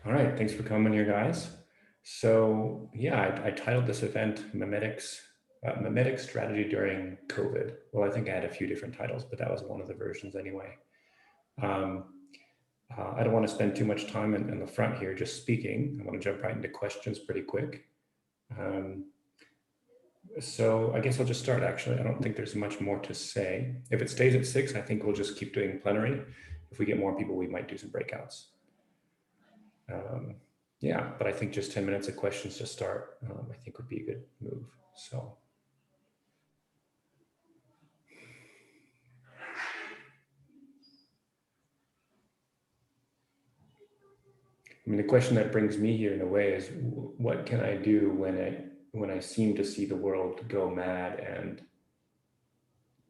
All right, thanks for coming here, guys. So yeah, I titled this event Memetic Strategy During COVID. Well, I think I had a few different titles, but that was one of the versions anyway. Um, I don't want to spend too much time in the front here just speaking. I want to jump right into questions pretty quick. Um, so I guess I'll just start actually. I don't think there's much more to say. If it stays at 6, I think we'll just keep doing plenary. If we get more people, we might do some breakouts. Um, yeah, but I think just 10 minutes of questions to start, I think would be a good move. So. I mean, the question that brings me here in a way is, what can I do when I seem to see the world go mad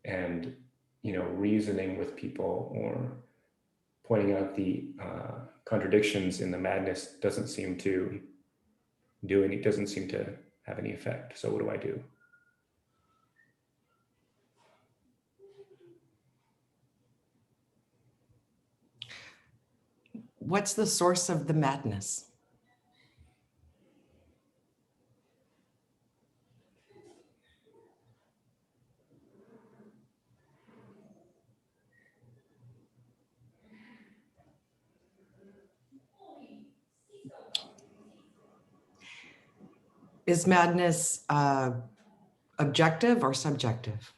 and reasoning with people or pointing out the contradictions in the madness doesn't seem to doesn't seem to have any effect. So what do I do? What's the source of the madness? Is madness objective or subjective?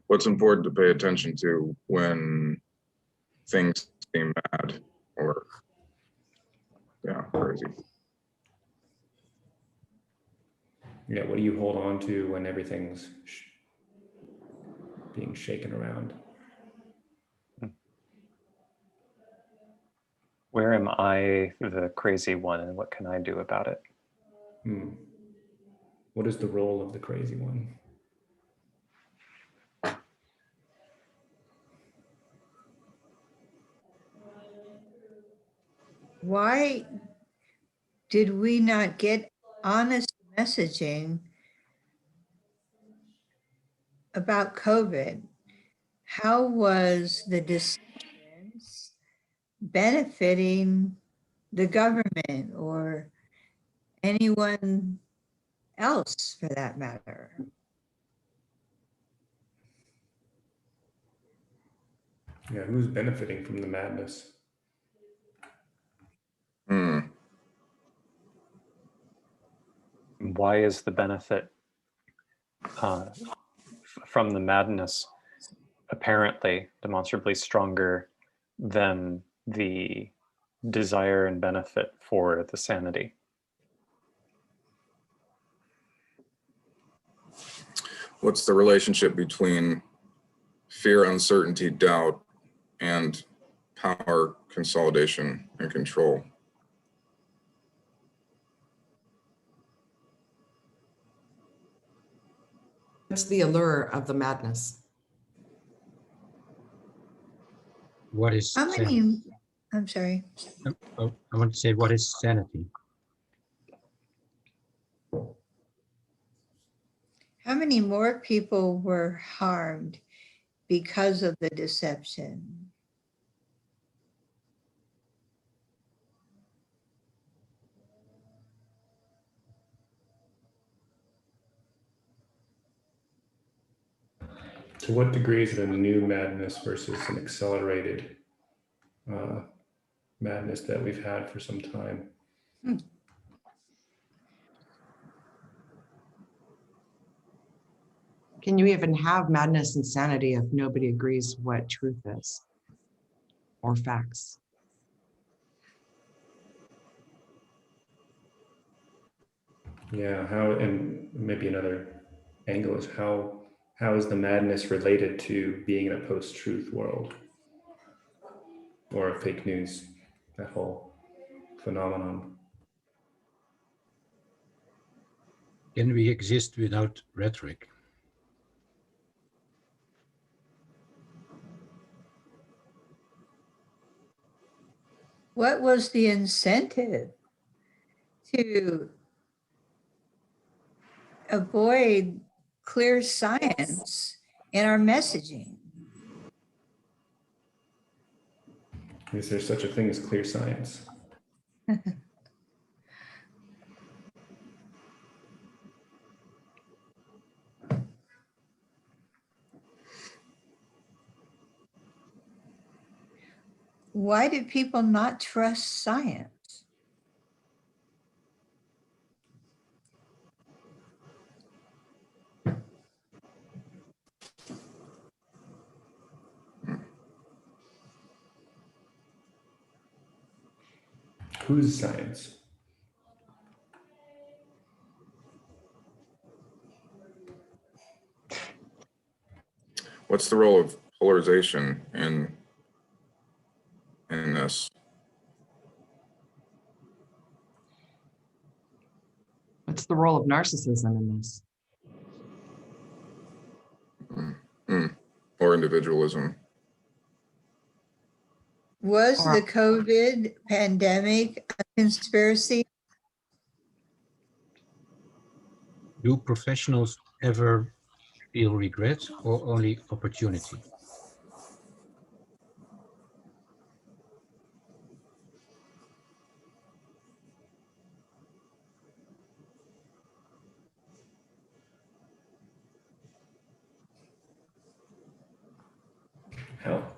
What's important to pay attention to when things seem mad or, yeah, crazy? Yeah, what do you hold on to when everything's being shaken around? Where am I the crazy one and what can I do about it? What is the role of the crazy one? Why did we not get honest messaging about COVID? How was the decisions benefiting the government or anyone else for that matter? Yeah, who's benefiting from the madness? Why is the benefit from the madness apparently demonstrably stronger than the desire and benefit for the sanity? What's the relationship between fear, uncertainty, doubt, and power, consolidation, and control? What's the allure of the madness? What is How sanity? many, I'm sorry. Oh, I want to say, what is sanity? How many more people were harmed because of the deception? To what degree is it a new madness versus an accelerated madness that we've had for some time? Can you even have madness and sanity if nobody agrees what truth is or facts? Yeah, how, and maybe another angle is how is the madness related to being in a post-truth world or a fake news, that whole phenomenon? Can we exist without rhetoric? What was the incentive to avoid clear science in our messaging? Is there such a thing as clear science? Why do people not trust science? Whose science? What's the role of polarization in this? What's the role of narcissism in this? Or individualism? Was Or- the COVID pandemic a conspiracy? Do professionals ever feel regret or only opportunity?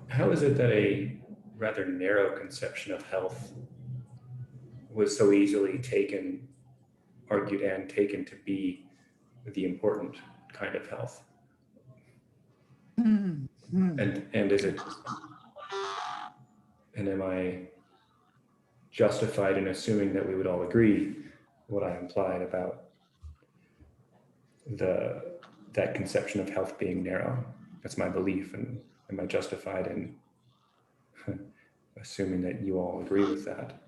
How is it that a rather narrow conception of health was so easily taken, argued and taken to be the important kind of health? Hmm, hmm. And is it, and am I justified in assuming that we would all agree what I implied about that conception of health being narrow? That's my belief, and am I justified in assuming that you all agree with that?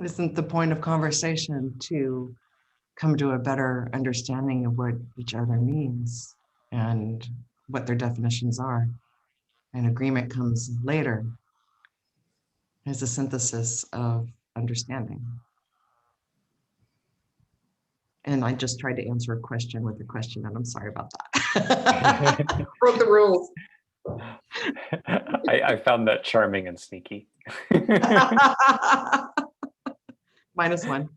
Isn't the point of conversation to come to a better understanding of what each other means and what their definitions are? And agreement comes later as a synthesis of understanding. And I just tried to answer a question with a question, and I'm sorry about that. Broke the rules. I found that charming and sneaky. -1.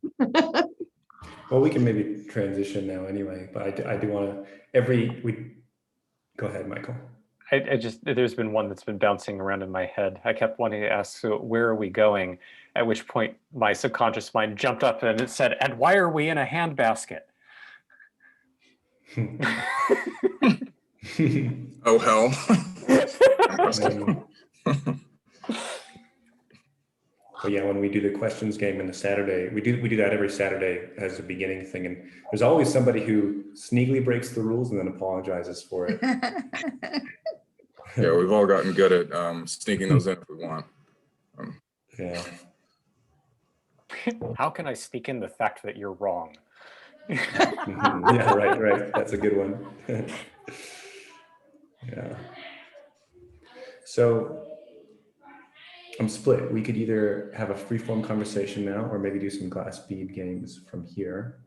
Well, we can maybe transition now anyway, but I do want to, go ahead, Michael. I just, there's been one that's been bouncing around in my head. I kept wanting to ask, so where are we going? At which point my subconscious mind jumped up and it said, and why are we in a handbasket? Oh, hell. But yeah, when we do the questions game in the Saturday, we do that every Saturday as a beginning thing, and there's always somebody who sneakily breaks the rules and then apologizes for it. Yeah, we've all gotten good at sneaking those in if we want. Yeah. How can I sneak in the fact that you're wrong? Mhm. Yeah, right. That's a good one. Yeah. So I'm split. We could either have a free-form conversation now, or maybe do some glass bead games from here.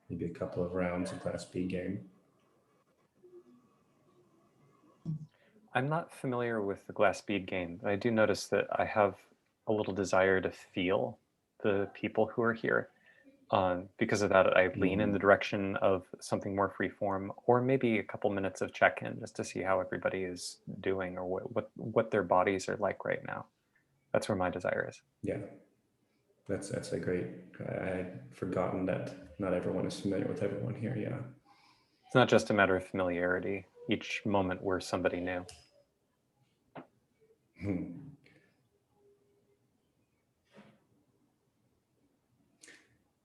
Maybe a couple of rounds of glass bead game. I'm not familiar with the glass bead game, but I do notice that I have a little desire to feel the people who are here. Because of that, I lean in the direction of something more freeform, or maybe a couple minutes of check-in just to see how everybody is doing or what their bodies are like right now. That's where my desire is. Yeah, that's a great. I had forgotten that not everyone is familiar with everyone here. Yeah. It's not just a matter of familiarity. Each moment we're somebody new.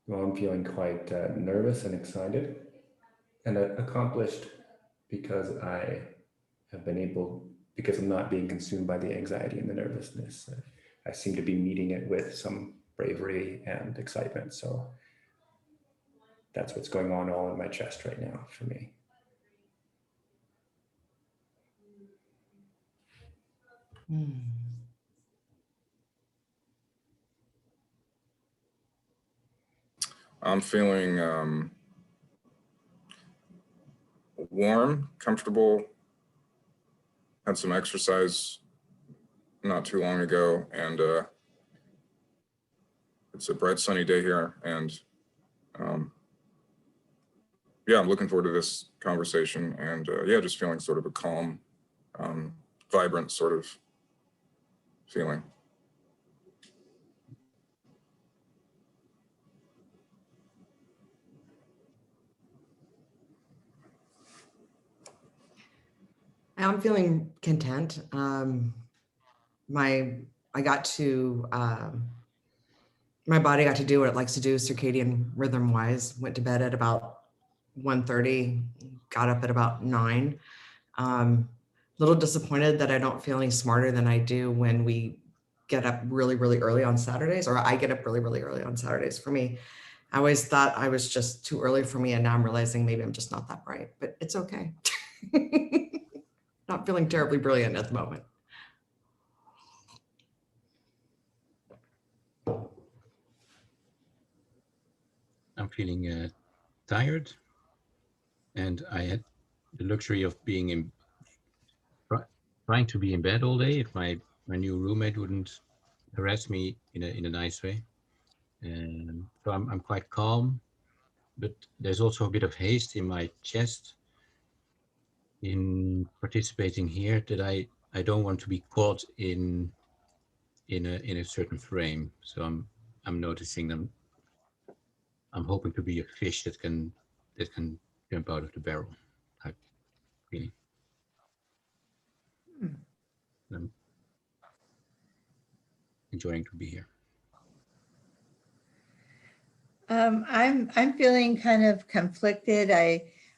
Well, I'm feeling quite nervous and excited and accomplished because I have been able, because I'm not being consumed by the anxiety and the nervousness. I seem to be meeting it with some bravery and excitement. So that's what's going on all in my chest right now for me. I'm feeling warm, comfortable, had some exercise not too long ago, and it's a bright sunny day here, and yeah, I'm looking forward to this conversation, and yeah, just feeling sort of a calm, vibrant sort of feeling. I'm feeling content. I got to, my body got to do what it likes to do circadian rhythm wise. Went to bed at about 1:30, got up at about 9. A little disappointed that I don't feel any smarter than I do when we get up really, really early on Saturdays, or I get up really, really early on Saturdays. For me, I always thought I was just too early for me, and now I'm realizing maybe I'm just not that bright, but it's okay. Not feeling terribly brilliant at the moment. I'm feeling tired, and I had the luxury of being trying to be in bed all day if my new roommate wouldn't harass me in a nice way. And so I'm quite calm, but there's also a bit of haste in my chest in participating here, that I don't want to be caught in a certain frame. So I'm noticing I'm hoping to be a fish that can jump out of the barrel type feeling. I'm enjoying to be here. I'm feeling kind of conflicted.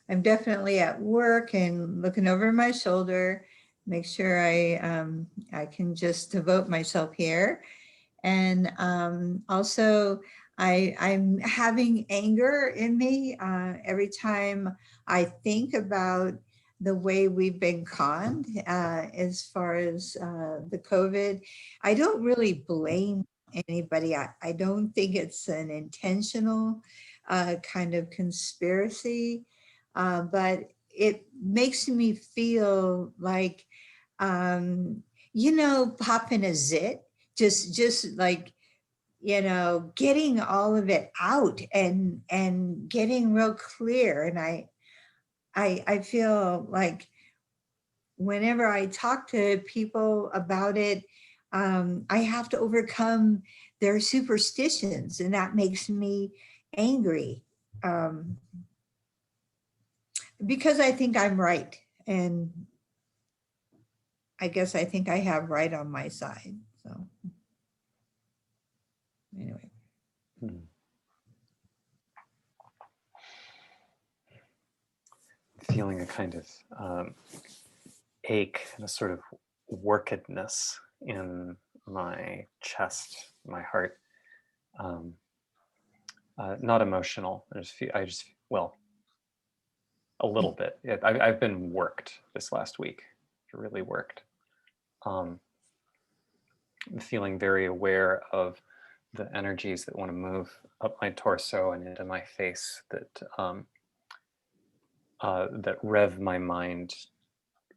I'm definitely at work and looking over my shoulder, make sure I can just devote myself here. And also I'm having anger in me every time I think about the way we've been conned as far as the COVID. I don't really blame anybody. I don't think it's an intentional kind of conspiracy, but it makes me feel like, popping a zit, just like, getting all of it out and getting real clear. And I feel like whenever I talk to people about it, I have to overcome their superstitions, and that makes me angry, because I think I'm right. And I guess I think I have right on my side. So anyway. Feeling a kind of ache and a sort of workedness in my chest, my heart. Not emotional. Well, a little bit. I've been worked this last week, really worked. I'm feeling very aware of the energies that want to move up my torso and into my face, that rev my mind,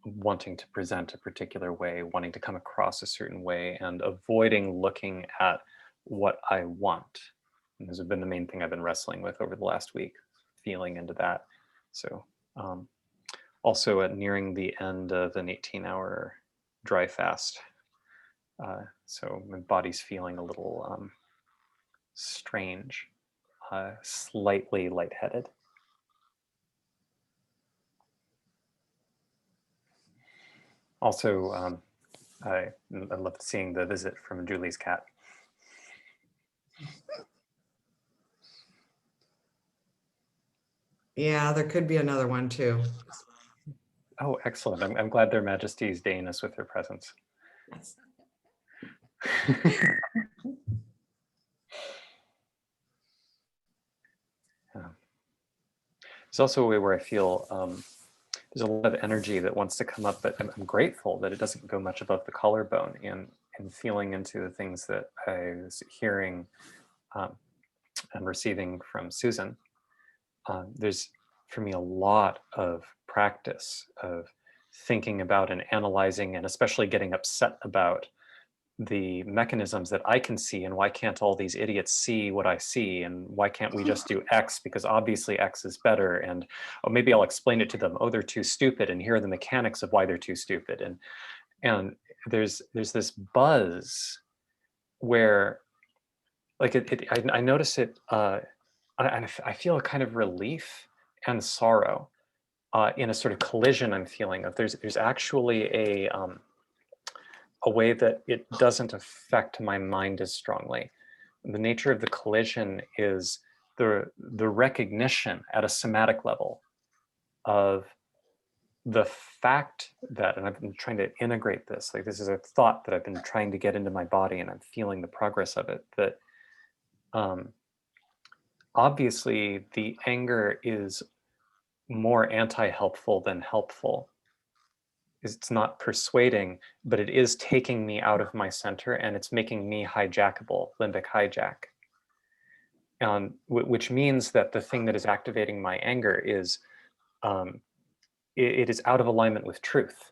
wanting to present a particular way, wanting to come across a certain way, and avoiding looking at what I want. And this has been the main thing I've been wrestling with over the last week, feeling into that. So also nearing the end of an 18-hour dry fast. So my body's feeling a little strange, slightly lightheaded. Also, I loved seeing the visit from Julie's cat. Yeah, there could be another one too. Oh, excellent. I'm glad Their Majesties deign us with their presence. Yes. There's also a way where I feel there's a lot of energy that wants to come up, but I'm grateful that it doesn't go much above the collarbone, and feeling into the things that I was hearing and receiving from Susan. There's, for me, a lot of practice of thinking about and analyzing, and especially getting upset about the mechanisms that I can see, and why can't all these idiots see what I see, and why can't we just do X because obviously X is better, and oh, maybe I'll explain it to them, oh, they're too stupid, and here are the mechanics of why they're too stupid. And there's this buzz where, like, I notice it, I feel a kind of relief and sorrow in a sort of collision I'm feeling of there's actually a way that it doesn't affect my mind as strongly. The nature of the collision is the recognition at a somatic level of the fact that, and I've been trying to integrate this, like this is a thought that I've been trying to get into my body, and I'm feeling the progress of it, that obviously the anger is more anti-helpful than helpful. It's not persuading, but it is taking me out of my center, and it's making me hijackable, limbic hijack. Which means that the thing that is activating my anger is, it is out of alignment with truth.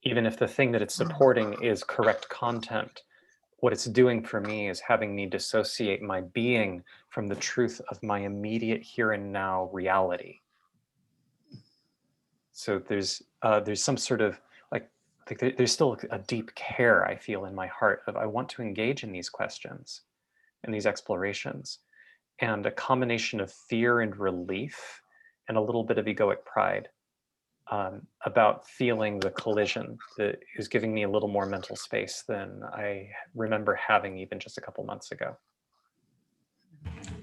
Even if the thing that it's supporting is correct content, what it's doing for me is having me dissociate my being from the truth of my immediate here and now reality. So there's some sort of like there's still a deep care I feel in my heart of I want to engage in these questions and these explorations, and a combination of fear and relief and a little bit of egoic pride about feeling the collision that is giving me a little more mental space than I remember having even just a couple months ago.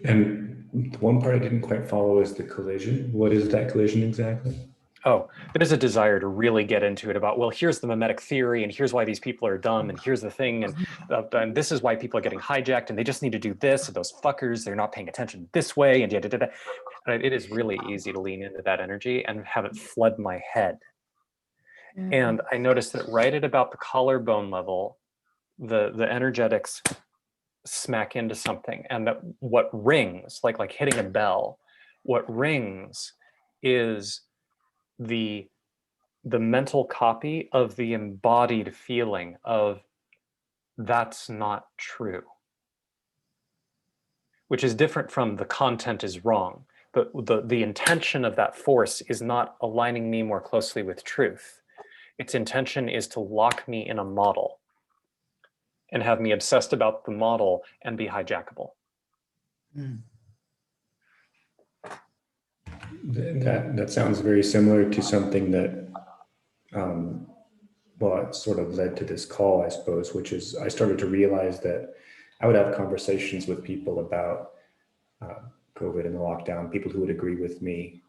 And the one part I didn't quite follow is the collision. What is that collision exactly? Oh, there's a desire to really get into it about, well, here's the mimetic theory, and here's why these people are dumb, and here's the thing, and this is why people are getting hijacked, and they just need to do this, and those fuckers, they're not paying attention this way, and da-da-da-da. And it is really easy to lean into that energy and have it flood my head. And I noticed that right at about the collarbone level, the energetics smack into something, and that what rings, like hitting a bell, what rings is the mental copy of the embodied feeling of that's not true, which is different from the content is wrong, but the intention of that force is not aligning me more closely with truth. Its intention is to lock me in a model and have me obsessed about the model and be hijackable. That sounds very similar to something that, well, it sort of led to this call, I suppose, which is I started to realize that I would have conversations with people about COVID and the lockdown, people who would agree with me.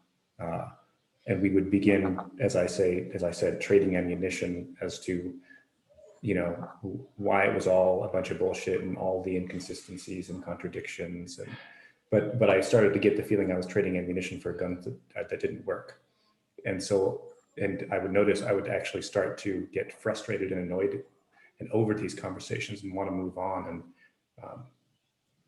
And we would begin, as I said, trading ammunition as to, you know, why it was all a bunch of bullshit and all the inconsistencies and contradictions. And but I started to get the feeling I was trading ammunition for guns that didn't work. And so, and I would notice I would actually start to get frustrated and annoyed and over these conversations and want to move on. And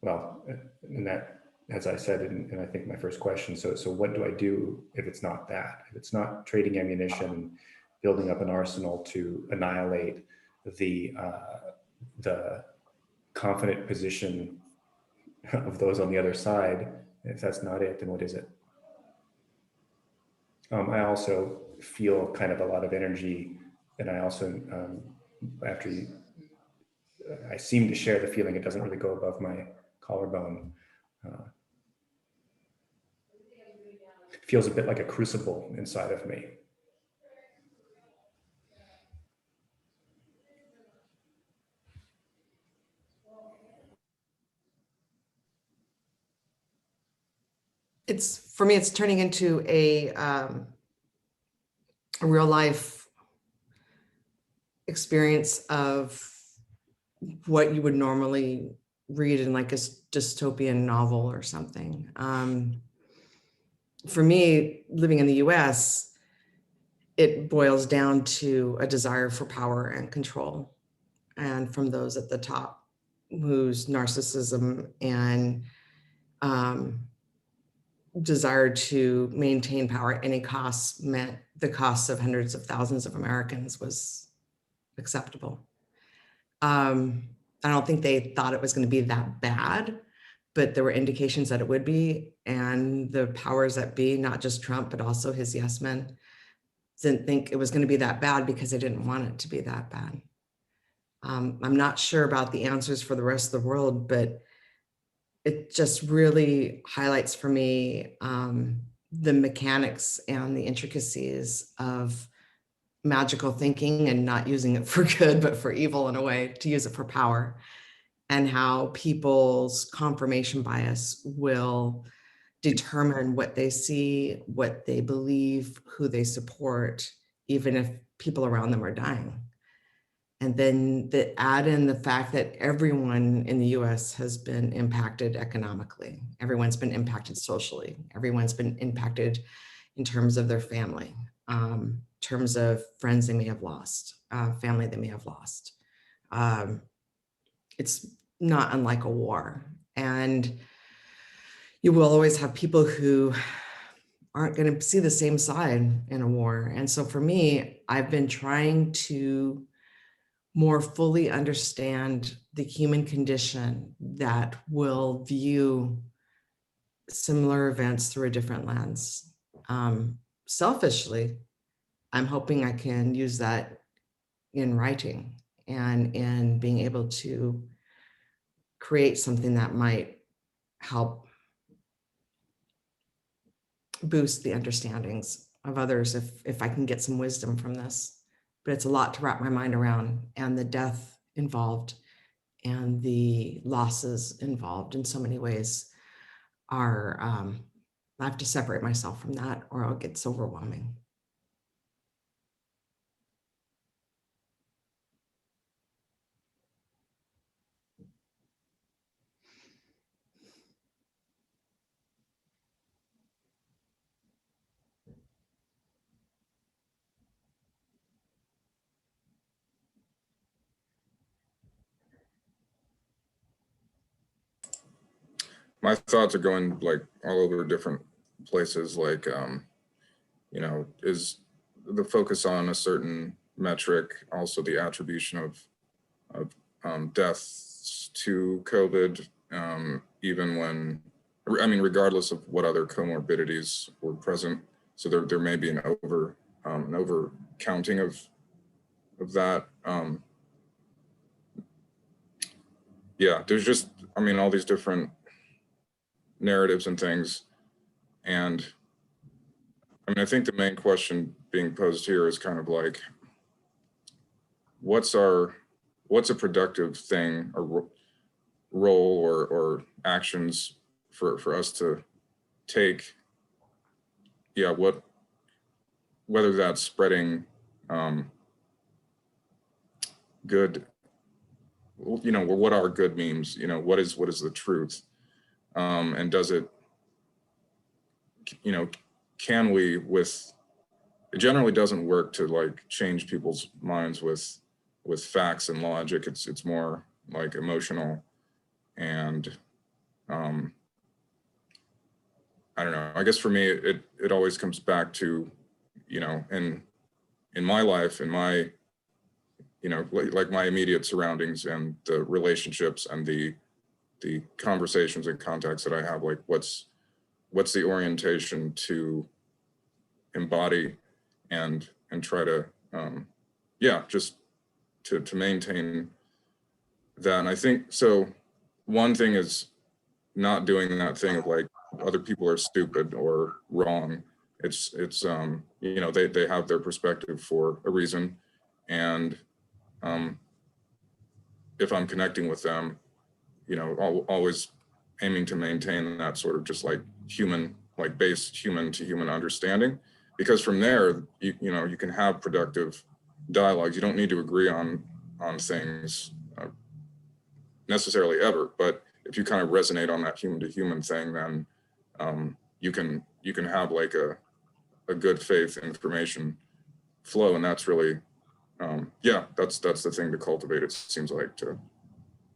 well, and that, as I said, and I think my first question, so what do I do if it's not that? If it's not trading ammunition and building up an arsenal to annihilate the confident position of those on the other side, if that's not it, then what is it? I also feel kind of a lot of energy, and I also, I seem to share the feeling it doesn't really go above my collarbone. It feels a bit like a crucible inside of me. For me, it's turning into a real life experience of what you would normally read in like a dystopian novel or something. For me, living in the US, it boils down to a desire for power and control, and from those at the top whose narcissism and desire to maintain power at any cost meant the costs of hundreds of thousands of Americans was acceptable. I don't think they thought it was going to be that bad, but there were indications that it would be. And the powers that be, not just Trump, but also his yes men, didn't think it was going to be that bad because they didn't want it to be that bad. I'm not sure about the answers for the rest of the world, but it just really highlights for me the mechanics and the intricacies of magical thinking and not using it for good, but for evil in a way, to use it for power, and how people's confirmation bias will determine what they see, what they believe, who they support, even if people around them are dying. And then add in the fact that everyone in the US has been impacted economically. Everyone's been impacted socially. Everyone's been impacted in terms of their family, terms of friends they may have lost, family they may have lost. It's not unlike a war. And you will always have people who aren't going to see the same side in a war. And so for me, I've been trying to more fully understand the human condition that will view similar events through a different lens. Selfishly, I'm hoping I can use that in writing and in being able to create something that might help boost the understandings of others if I can get some wisdom from this. But it's a lot to wrap my mind around, and the death involved and the losses involved in so many ways are, I have to separate myself from that or it gets overwhelming. My thoughts are going like all over different places, like, you know, is the focus on a certain metric, also the attribution of deaths to COVID, even when, I mean, regardless of what other comorbidities were present. So there may be an over counting of that. Yeah, there's just, I mean, all these different narratives and things. And I mean, I think the main question being posed here is kind of like, what's a productive thing or role or actions for us to take? Yeah, whether that's spreading good, you know, what are good memes? You know, what is the truth? And does it, you know, can we it generally doesn't work to like change people's minds with facts and logic. It's more like emotional, and I don't know. I guess for me, it always comes back to, you know, in my life, in my, you know, like my immediate surroundings and the relationships and the conversations and contacts that I have. Like, what's the orientation to embody and try to, yeah, just to maintain that. And I think, so one thing is not doing that thing of like, other people are stupid or wrong. It's you know, they have their perspective for a reason. And if I'm connecting with them, you know, always aiming to maintain that sort of just like human, like base human to human understanding, because from there, you know, you can have productive dialogues. You don't need to agree on things necessarily ever, but if you kind of resonate on that human to human thing, then you can have like a good faith information flow. And that's really, yeah, that's the thing to cultivate, it seems like, to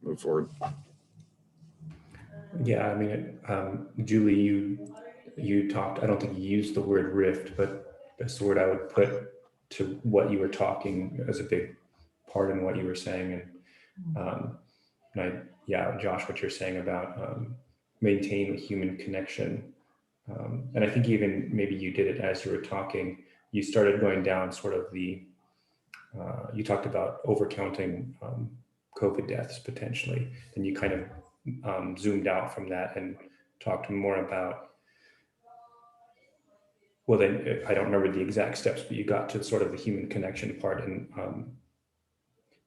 move forward. Yeah, I mean, Julie, you you talked, I don't think you used the word rift, but that's the word I would put to what you were talking as a big part in what you were saying. Yeah, Josh, what you're saying about maintaining human connection. And I think even maybe you did it as you were talking, you started going down sort of you talked about overcounting COVID deaths potentially, and you kind of zoomed out from that and talked more about, well, then I don't remember the exact steps, but you got to sort of the human connection part.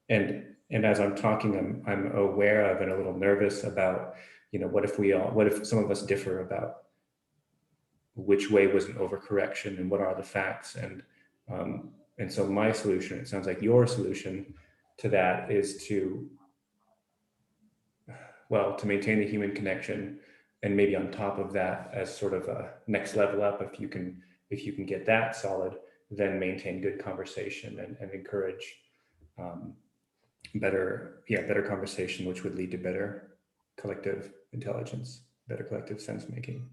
And as I'm talking, I'm aware of and a little nervous about, what if some of us differ about which way was an overcorrection and what are the facts? And so my solution, it sounds like your solution to that is to maintain the human connection, and maybe on top of that, as sort of a next level up, if you can get that solid, then maintain good conversation and encourage better conversation, which would lead to better collective intelligence, better collective sense making.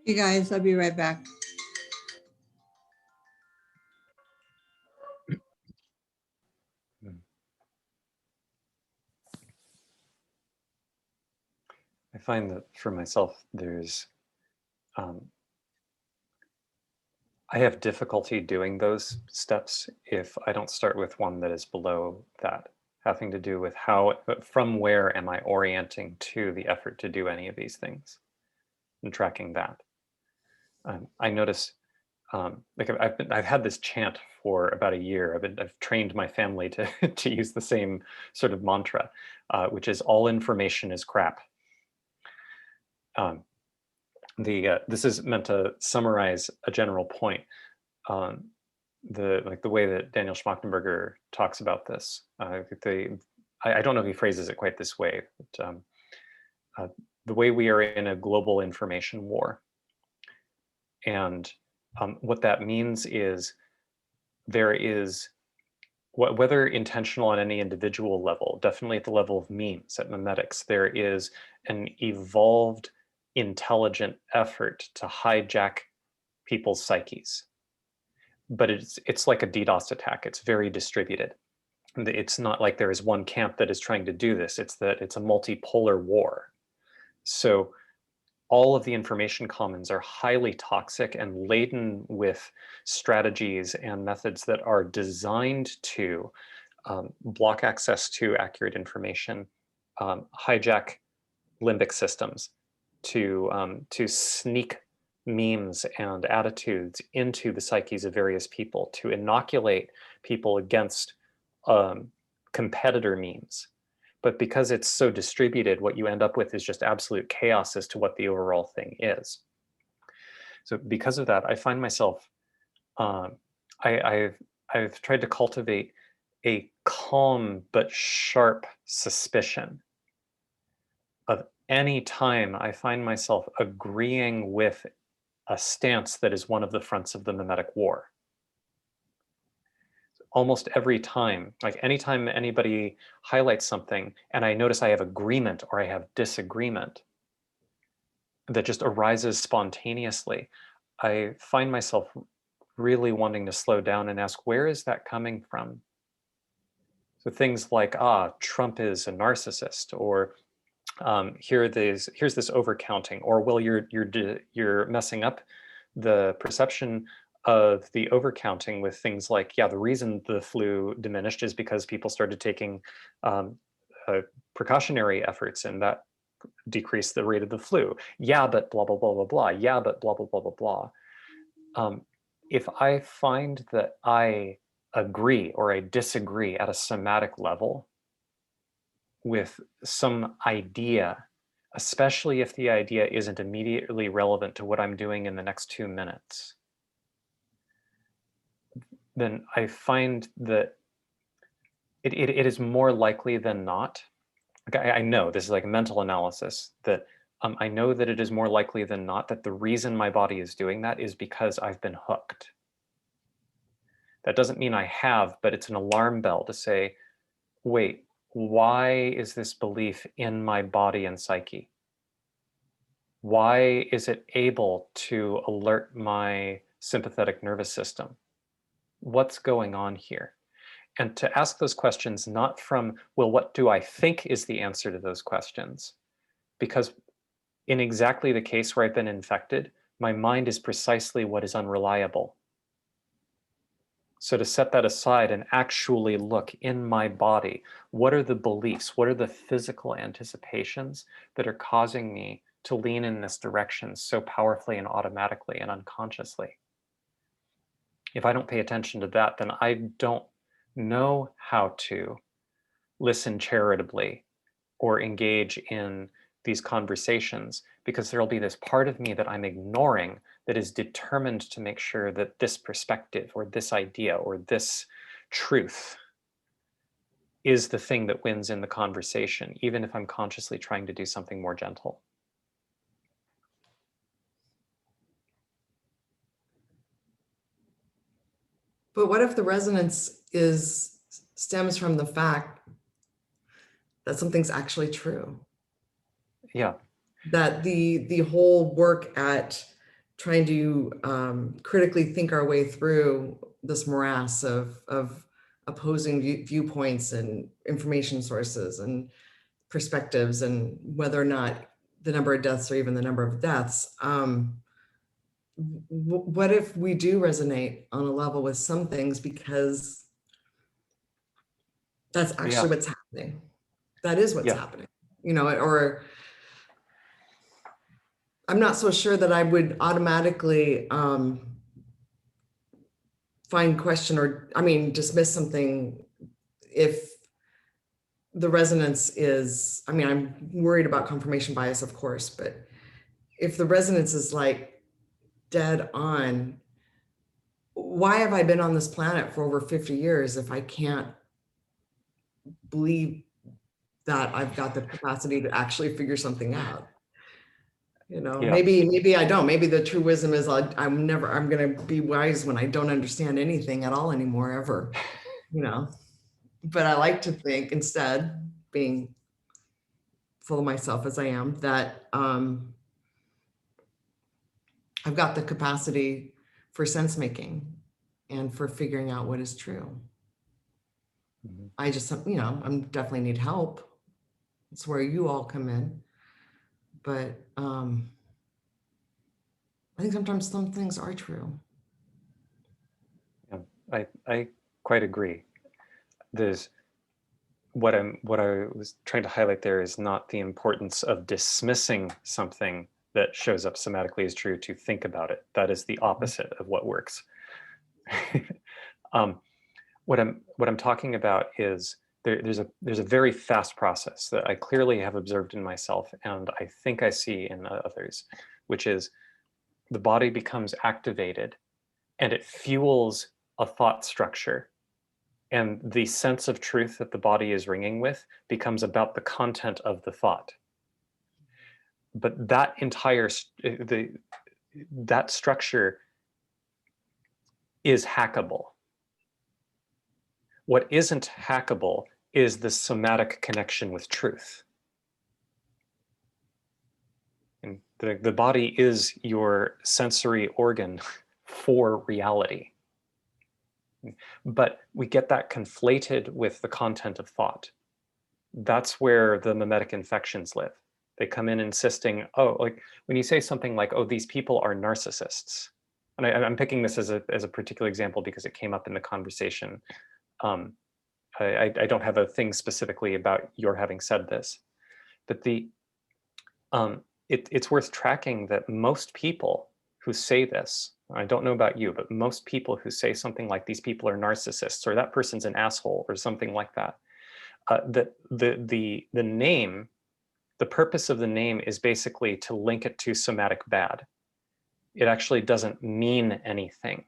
You guys, I'll be right back. I find that for myself, I have difficulty doing those steps if I don't start with one that is below that, having to do with from where am I orienting to the effort to do any of these things, and tracking that. I notice, like I've had this chant for about a year. I've trained my family to to use the same sort of mantra, which is all information is crap. This is meant to summarize a general point. The way that Daniel Schmachtenberger talks about this. I don't know if he phrases it quite this way, but the way we are in a global information war. And what that means is there is, whether intentional on any individual level, definitely at the level of memes, at memetics, there is an evolved, intelligent effort to hijack people's psyches. But it's like a DDoS attack. It's very distributed. It's not like there is one camp that is trying to do this. It's that it's a multipolar war. So all of the information commons are highly toxic and laden with strategies and methods that are designed to block access to accurate information, hijack limbic systems, to sneak memes and attitudes into the psyches of various people, to inoculate people against competitor memes. But because it's so distributed, what you end up with is just absolute chaos as to what the overall thing is. So because of that, I find myself, I've tried to cultivate a calm but sharp suspicion of any time I find myself agreeing with a stance that is one of the fronts of the memetic war. Almost every time, like anytime anybody highlights something and I notice I have agreement or I have disagreement that just arises spontaneously, I find myself really wanting to slow down and ask, where is that coming from? So things like, Trump is a narcissist, or here's this overcounting, or well, you're messing up the perception of the overcounting with things like, the reason the flu diminished is because people started taking precautionary efforts, and that decreased the rate of the flu. Yeah, but blah, blah, blah, blah, blah. Yeah, but blah, blah, blah, blah, blah. If I find that I agree or I disagree at a somatic level with some idea, especially if the idea isn't immediately relevant to what I'm doing in the next 2 minutes, then I find that it is more likely than not, I know this is like a mental analysis, that I know that it is more likely than not that the reason my body is doing that is because I've been hooked. That doesn't mean I have, but it's an alarm bell to say, wait, why is this belief in my body and psyche? Why is it able to alert my sympathetic nervous system? What's going on here? And to ask those questions not from, well, what do I think is the answer to those questions? Because in exactly the case where I've been infected, my mind is precisely what is unreliable. So to set that aside and actually look in my body, what are the beliefs, what are the physical anticipations that are causing me to lean in this direction so powerfully and automatically and unconsciously? If I don't pay attention to that, then I don't know how to listen charitably or engage in these conversations, because there'll be this part of me that I'm ignoring that is determined to make sure that this perspective or this idea or this truth is the thing that wins in the conversation, even if I'm consciously trying to do something more gentle. But what if the resonance stems from the fact that something's actually true? Yeah. That the whole work at trying to critically think our way through this morass of opposing viewpoints and information sources and perspectives, and whether or not the number of deaths or even the number of deaths, what if we do resonate on a level with some things because that's actually what's happening? That is what's happening, you know, or I'm not so sure that I would automatically find question or, I mean, dismiss something if the resonance is, I mean, I'm worried about confirmation bias, of course, but if the resonance is like dead on, why have I been on this planet for over 50 years if I can't believe that I've got the capacity to actually figure something out? You know, maybe I don't. Maybe the true wisdom is I'm going to be wise when I don't understand anything at all anymore, ever, you know. But I like to think, instead, being full of myself as I am, that I've got the capacity for sense making and for figuring out what is true. Mm-hmm. I just, you know, I'm definitely need help. It's where you all come in. But I think sometimes some things are true. Yeah, I quite agree. There's what I was trying to highlight there is not the importance of dismissing something that shows up somatically as true to think about it. That is the opposite of what works. What I'm talking about is there's a very fast process that I clearly have observed in myself, and I think I see in others, which is the body becomes activated and it fuels a thought structure. And the sense of truth that the body is ringing with becomes about the content of the thought. But that entire, that structure is hackable. What isn't hackable is the somatic connection with truth. And the body is your sensory organ for reality. But we get that conflated with the content of thought. That's where the mimetic infections live. They come in insisting, oh, like when you say something like, oh, these people are narcissists. And I'm picking this as a particular example because it came up in the conversation. I don't have a thing specifically about your having said this, but it's worth tracking that most people who say this, I don't know about you, but most people who say something like these people are narcissists or that person's an asshole or something like that, the name, the purpose of the name is basically to link it to somatic bad. It actually doesn't mean anything.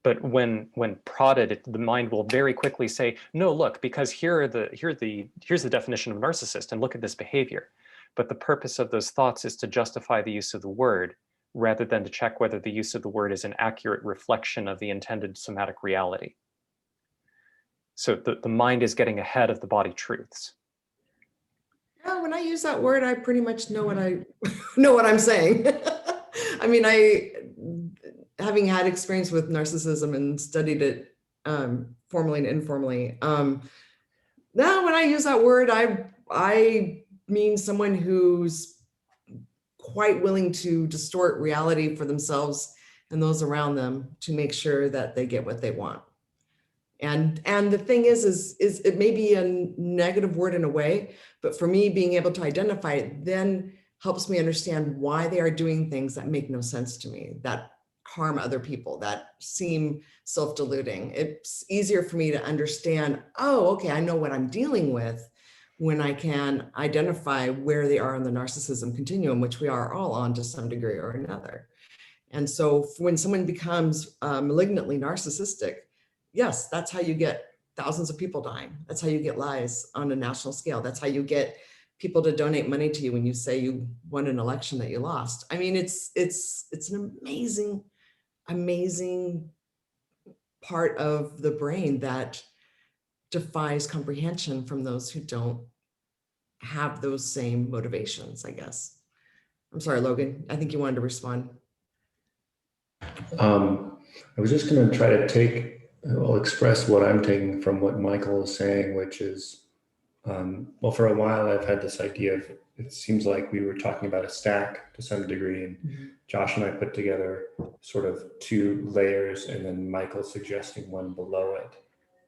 But when prodded, the mind will very quickly say, no, look, because here's the definition of narcissist and look at this behavior. But the purpose of those thoughts is to justify the use of the word rather than to check whether the use of the word is an accurate reflection of the intended somatic reality. So the mind is getting ahead of the body truths. Yeah, when I use that word, I pretty much know what I know what I'm saying. I mean, having had experience with narcissism and studied it formally and informally. Now, when I use that word, I mean someone who's quite willing to distort reality for themselves and those around them to make sure that they get what they want. And the thing is it may be a negative word in a way, but for me, being able to identify it then helps me understand why they are doing things that make no sense to me, that harm other people, that seem self-deluding. It's easier for me to understand, oh, okay, I know what I'm dealing with when I can identify where they are on the narcissism continuum, which we are all on to some degree or another. And so when someone becomes malignantly narcissistic, yes, that's how you get thousands of people dying. That's how you get lies on a national scale. That's how you get people to donate money to you when you say you won an election that you lost. I mean, it's an amazing part of the brain that defies comprehension from those who don't have those same motivations, I guess. I'm sorry, Logan, I think you wanted to respond. I was just going to try to I'll express what I'm taking from what Michael is saying, which is, well, for a while I've had this idea of, it seems like we were talking about a stack to some degree, and Josh and I put together sort of two layers, and then Michael suggesting one below it,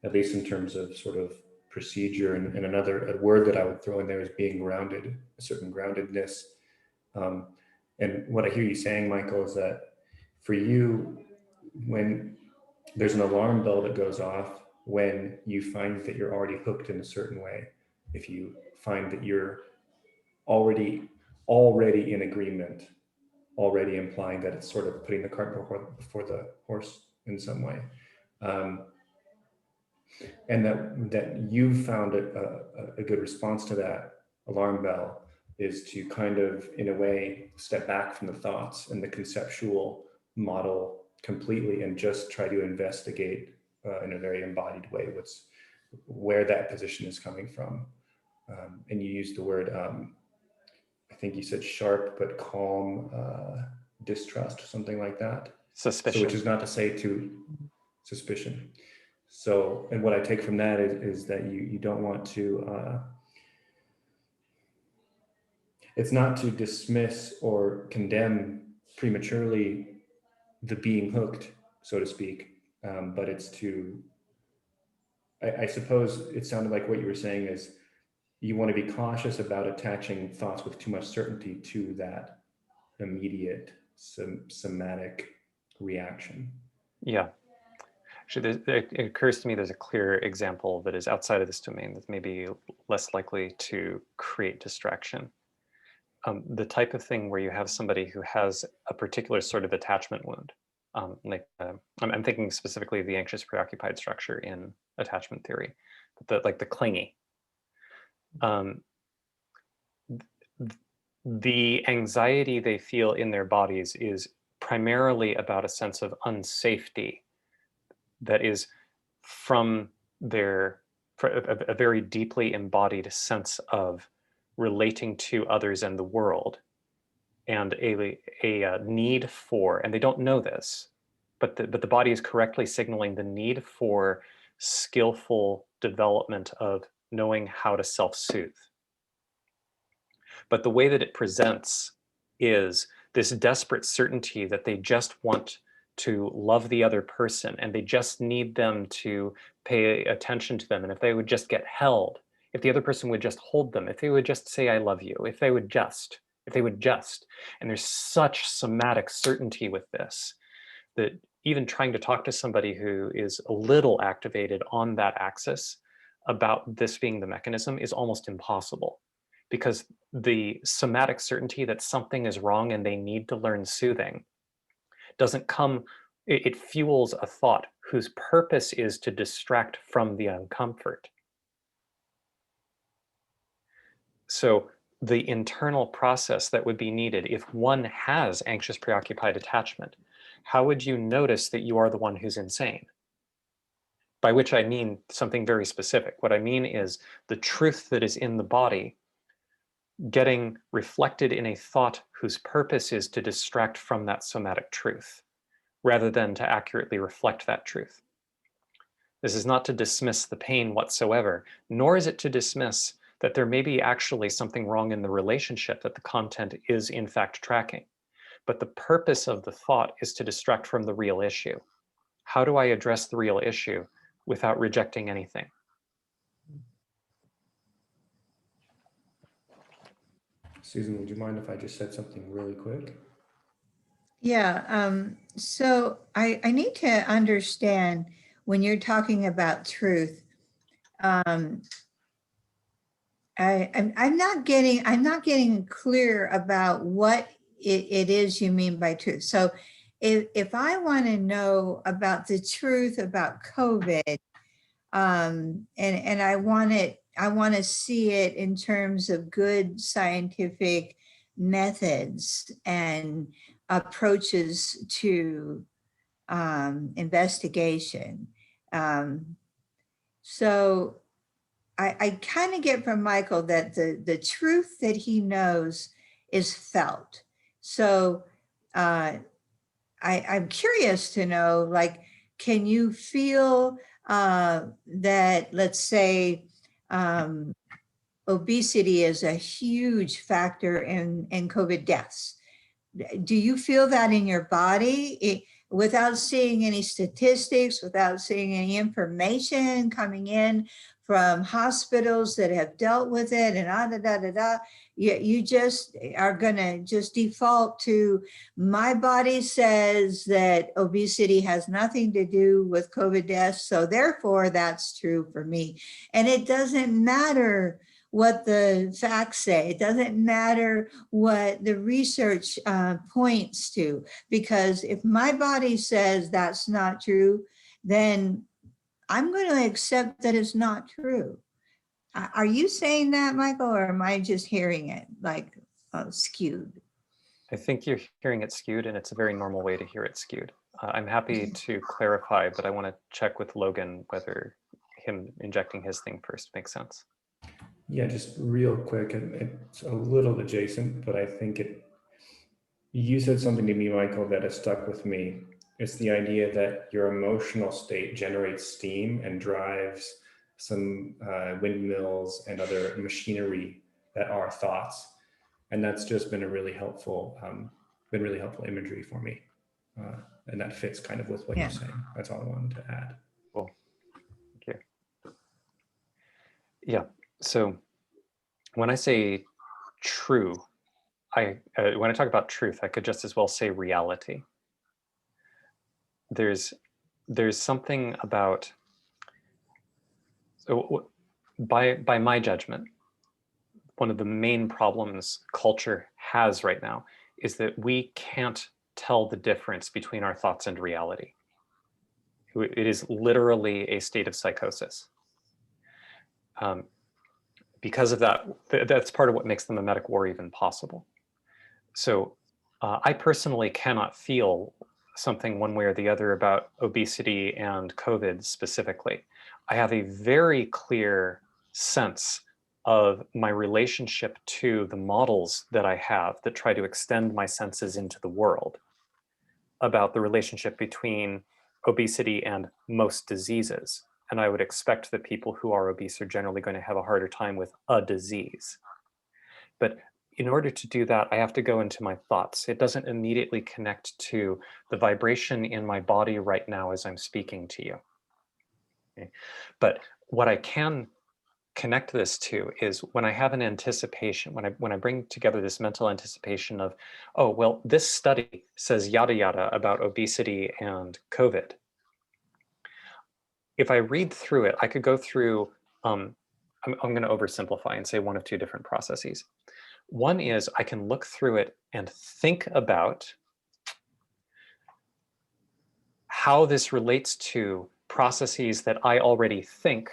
at least in terms of sort of procedure. And a word that I would throw in there is being grounded, a certain groundedness. And what I hear you saying, Michael, is that for you, when there's an alarm bell that goes off when you find that you're already hooked in a certain way, if you find that you're already in agreement, already implying that it's sort of putting the cart before the horse in some way, and that you've found a good response to that alarm bell is to kind of, in a way, step back from the thoughts and the conceptual model completely and just try to investigate in a very embodied way where that position is coming from. And you used the word, I think you said sharp but calm distrust or something like that. Suspicion. So which is not to say to suspicion. So, and what I take from that is that you don't want to, it's not to dismiss or condemn prematurely the being hooked, so to speak, but it's to, I suppose it sounded like what you were saying is you want to be cautious about attaching thoughts with too much certainty to that immediate somatic reaction. Yeah. Actually, it occurs to me there's a clear example that is outside of this domain that's maybe less likely to create distraction. The type of thing where you have somebody who has a particular sort of attachment wound. I'm thinking specifically of the anxious preoccupied structure in attachment theory, but like the clingy. The anxiety they feel in their bodies is primarily about a sense of unsafety that is from a very deeply embodied sense of relating to others and the world, and a need for, and they don't know this, but the body is correctly signaling the need for skillful development of knowing how to self-soothe. But the way that it presents is this desperate certainty that they just want to love the other person and they just need them to pay attention to them. And if they would just get held, if the other person would just hold them, if they would just say, I love you, if they would just, and there's such somatic certainty with this, that even trying to talk to somebody who is a little activated on that axis about this being the mechanism is almost impossible, because the somatic certainty that something is wrong and they need to learn soothing doesn't come, it fuels a thought whose purpose is to distract from the uncomfort. So the internal process that would be needed if one has anxious preoccupied attachment, how would you notice that you are the one who's insane? By which I mean something very specific. What I mean is the truth that is in the body getting reflected in a thought whose purpose is to distract from that somatic truth, rather than to accurately reflect that truth. This is not to dismiss the pain whatsoever, nor is it to dismiss that there may be actually something wrong in the relationship that the content is in fact tracking. But the purpose of the thought is to distract from the real issue. How do I address the real issue without rejecting anything? Susan, would you mind if I just said something really quick? Yeah, so I need to understand when you're talking about truth. I'm not getting clear about what it is you mean by truth. So if I want to know about the truth about COVID, and I want to see it in terms of good scientific methods and approaches to investigation. So I kind of get from Michael that the truth that he knows is felt. So I'm curious to know, like, can you feel that, let's say, obesity is a huge factor in COVID deaths? Do you feel that in your body without seeing any statistics, without seeing any information coming in from hospitals that have dealt with it and you just are going to just default to, my body says that obesity has nothing to do with COVID deaths, so therefore that's true for me. And it doesn't matter what the facts say. It doesn't matter what the research points to, because if my body says that's not true, then I'm going to accept that it's not true. Are you saying that, Michael, or am I just hearing it like skewed? I think you're hearing it skewed, and it's a very normal way to hear it skewed. I'm happy to clarify, but I want to check with Logan whether him injecting his thing first makes sense. Yeah, just real quick, and it's a little adjacent, but I think you said something to me, Michael, that has stuck with me. It's the idea that your emotional state generates steam and drives some windmills and other machinery that are thoughts. And that's just been a really helpful, imagery for me. And that fits kind of with what you're saying. That's all I wanted to add. Cool. Thank you. Yeah, so when I say true, when I talk about truth, I could just as well say reality. There's something about, so by my judgment, one of the main problems culture has right now is that we can't tell the difference between our thoughts and reality. It is literally a state of psychosis. Because of that, that's part of what makes the memetic war even possible. So I personally cannot feel something one way or the other about obesity and COVID specifically. I have a very clear sense of my relationship to the models that I have that try to extend my senses into the world about the relationship between obesity and most diseases. And I would expect that people who are obese are generally going to have a harder time with a disease. But in order to do that, I have to go into my thoughts. It doesn't immediately connect to the vibration in my body right now as I'm speaking to you. Okay. But what I can connect this to is when I have an anticipation, when I bring together this mental anticipation of, oh, well, this study says yada yada about obesity and COVID. If I read through it, I could go through, I'm going to oversimplify and say one of two different processes. One is I can look through it and think about how this relates to processes that I already think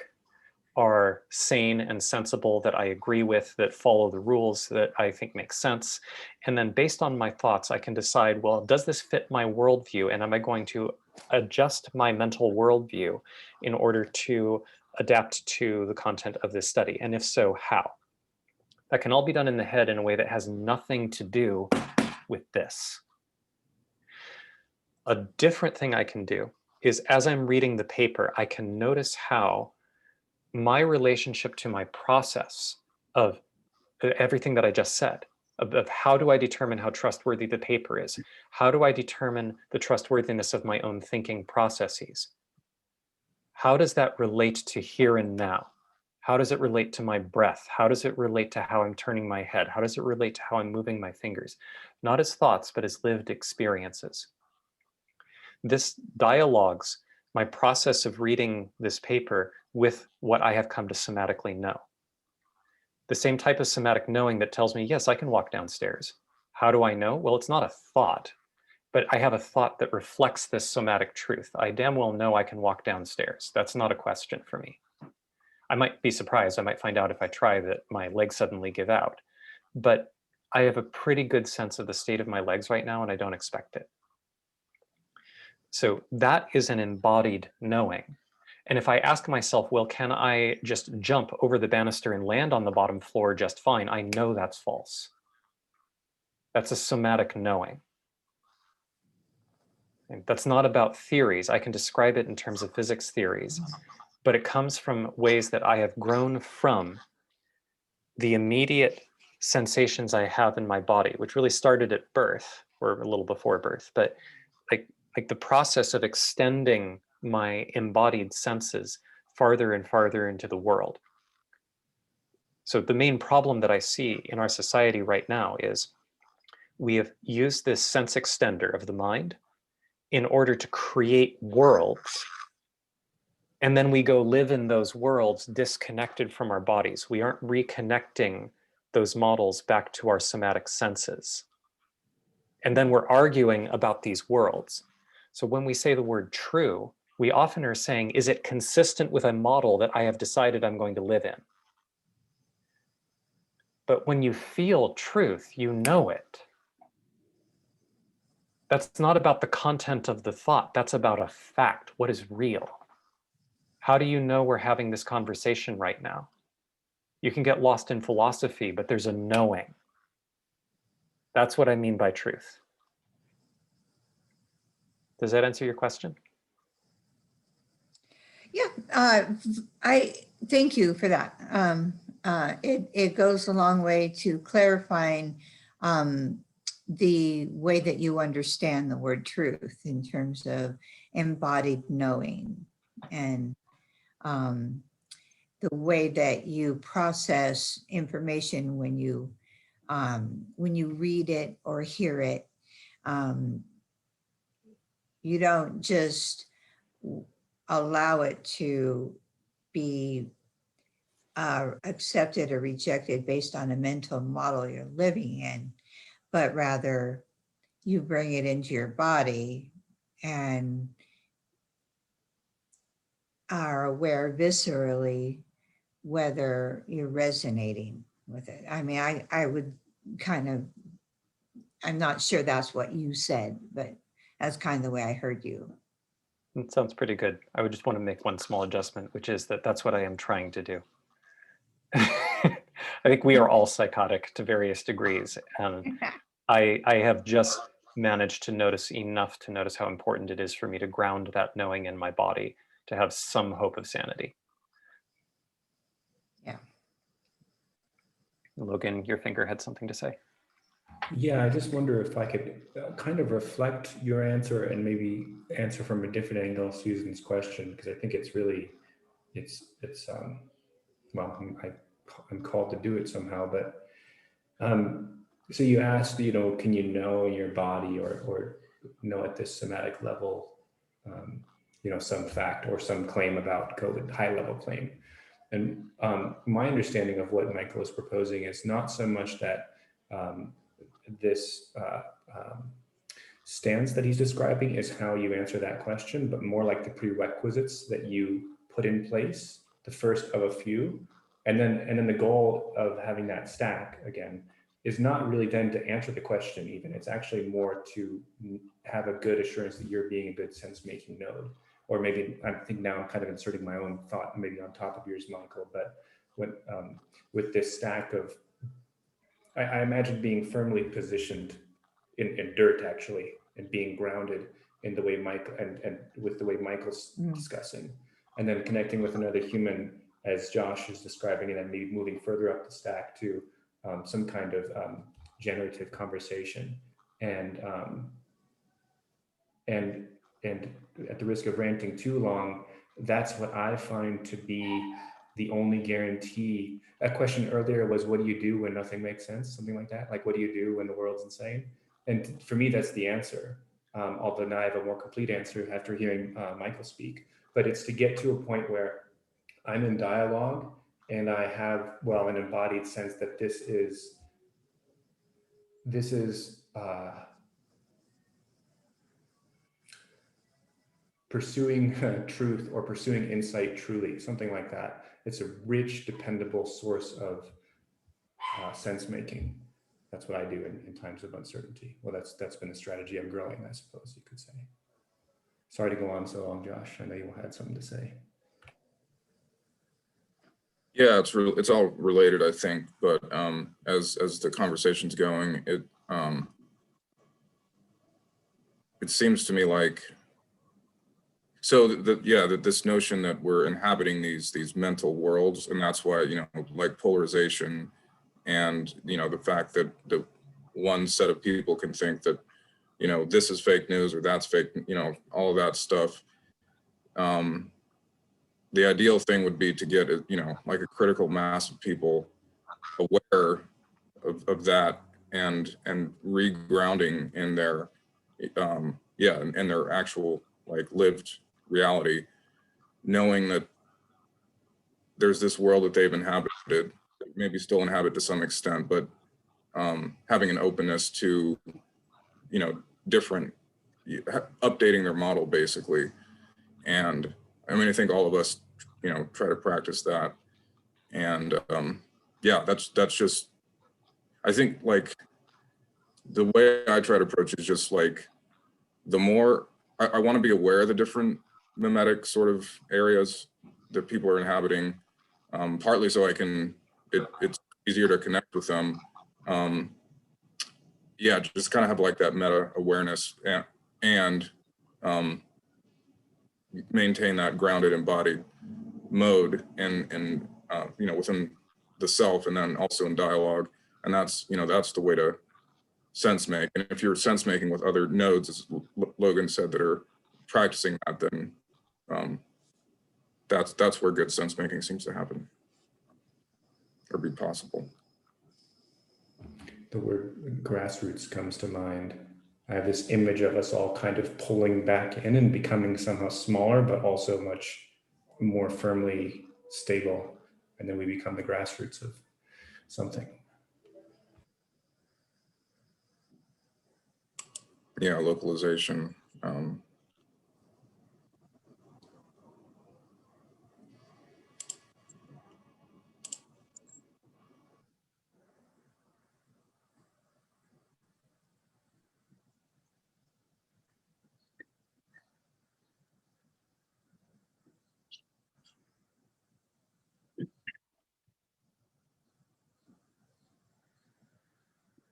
are sane and sensible, that I agree with, that follow the rules, that I think make sense. And then based on my thoughts, I can decide, well, does this fit my worldview? And am I going to adjust my mental worldview in order to adapt to the content of this study? And if so, how? That can all be done in the head in a way that has nothing to do with this. A different thing I can do is, as I'm reading the paper, I can notice how my relationship to my process of everything that I just said, of how do I determine how trustworthy the paper is? How do I determine the trustworthiness of my own thinking processes? How does that relate to here and now? How does it relate to my breath? How does it relate to how I'm turning my head? How does it relate to how I'm moving my fingers? Not as thoughts, but as lived experiences. This dialogues my process of reading this paper with what I have come to somatically know. The same type of somatic knowing that tells me, yes, I can walk downstairs. How do I know? Well, it's not a thought, but I have a thought that reflects this somatic truth. I damn well know I can walk downstairs. That's not a question for me. I might be surprised. I might find out if I try that my legs suddenly give out. But I have a pretty good sense of the state of my legs right now, and I don't expect it. So that is an embodied knowing. And if I ask myself, well, can I just jump over the banister and land on the bottom floor just fine? I know that's false. That's a somatic knowing. And that's not about theories. I can describe it in terms of physics theories, but it comes from ways that I have grown from the immediate sensations I have in my body, which really started at birth or a little before birth, but like the process of extending my embodied senses farther and farther into the world. So the main problem that I see in our society right now is we have used this sense extender of the mind in order to create worlds. And then we go live in those worlds disconnected from our bodies. We aren't reconnecting those models back to our somatic senses. And then we're arguing about these worlds. So when we say the word true, we often are saying, is it consistent with a model that I have decided I'm going to live in? But when you feel truth, you know it. That's not about the content of the thought. That's about a fact. What is real? How do you know we're having this conversation right now? You can get lost in philosophy, but there's a knowing. That's what I mean by truth. Does that answer your question? Yeah, I thank you for that. It goes a long way to clarifying the way that you understand the word truth in terms of embodied knowing and the way that you process information when you read it or hear it. You don't just allow it to be accepted or rejected based on a mental model you're living in, but rather you bring it into your body and are aware viscerally whether you're resonating with it. I mean, I would kind of, I'm not sure that's what you said, but that's kind of the way I heard you. It sounds pretty good. I would just want to make one small adjustment, which is that that's what I am trying to do. I think we are all psychotic to various degrees. And I have just managed to notice enough to notice how important it is for me to ground that knowing in my body to have some hope of sanity. Yeah. Logan, your finger had something to say. Yeah, I just wonder if I could kind of reflect your answer and maybe answer from a different angle Susan's question, because I think it's really, well, I'm called to do it somehow, but so you asked, can you know in your body or know at this somatic level, some fact or some claim about COVID, high level claim. And my understanding of what Michael is proposing is not so much that this stance that he's describing is how you answer that question, but more like the prerequisites that you put in place, the first of a few. And then the goal of having that stack, again, is not really then to answer the question even. It's actually more to have a good assurance that you're being a good sense-making node. Or maybe I think now I'm kind of inserting my own thought maybe on top of yours, Michael, but when, with this stack of I imagine being firmly positioned in dirt, actually, and being grounded in the way Michael and with the way Michael's discussing, and then connecting with another human as Josh is describing, and then maybe moving further up the stack to some kind of generative conversation. And and at the risk of ranting too long, that's what I find to be the only guarantee. A question earlier was, what do you do when nothing makes sense? Something like that. Like, what do you do when the world's insane? And for me, that's the answer. Although now I have a more complete answer after hearing Michael speak. But it's to get to a point where I'm in dialogue and I have, well, an embodied sense that this is pursuing truth or pursuing insight truly, something like that. It's a rich, dependable source of sense making. That's what I do in times of uncertainty. Well, that's been a strategy I'm growing, I suppose you could say. Sorry to go on so long, Josh. I know you had something to say. Yeah, it's all related, I think. But as the conversation's going, it seems to me like, so that this notion that we're inhabiting these mental worlds, and that's why, you know, like polarization, and, you know, the fact that the one set of people can think that, you know, this is fake news or that's fake, you know, all of that stuff. The ideal thing would be to get, you know, like a critical mass of people aware of that and regrounding in their, in their actual, like, lived reality, knowing that there's this world that they've inhabited, maybe still inhabit to some extent, but having an openness to, you know, different, updating their model basically. And I mean, I think all of us, you know, try to practice that. And yeah, that's just, I think, like, the way I try to approach it is just like, the more I want to be aware of the different mimetic sort of areas that people are inhabiting, partly so I can, it's easier to connect with them. Yeah, just kind of have like that meta awareness and maintain that grounded embodied mode and you know, within the self, and then also in dialogue. And that's, you know, that's the way to sense make. And if you're sense making with other nodes, as Logan said, that are practicing that, then that's where good sense making seems to happen or be possible. The word grassroots comes to mind. I have this image of us all kind of pulling back in and becoming somehow smaller, but also much more firmly stable. And then we become the grassroots of something. Yeah, localization.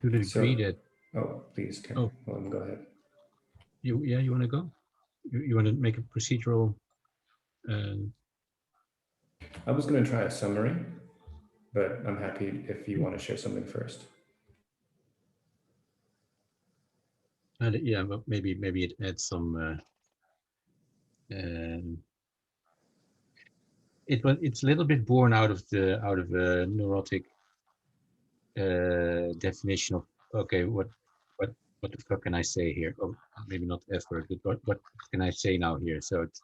To the degree that, oh, please, Ken, go ahead. You want to go? You want to make a procedural? I was going to try a summary, but I'm happy if you want to share something first. Yeah, but maybe it adds some. It's a little bit born out of a neurotic definition of, okay, what the fuck can I say here? Or maybe not effort, but what can I say now here? So it's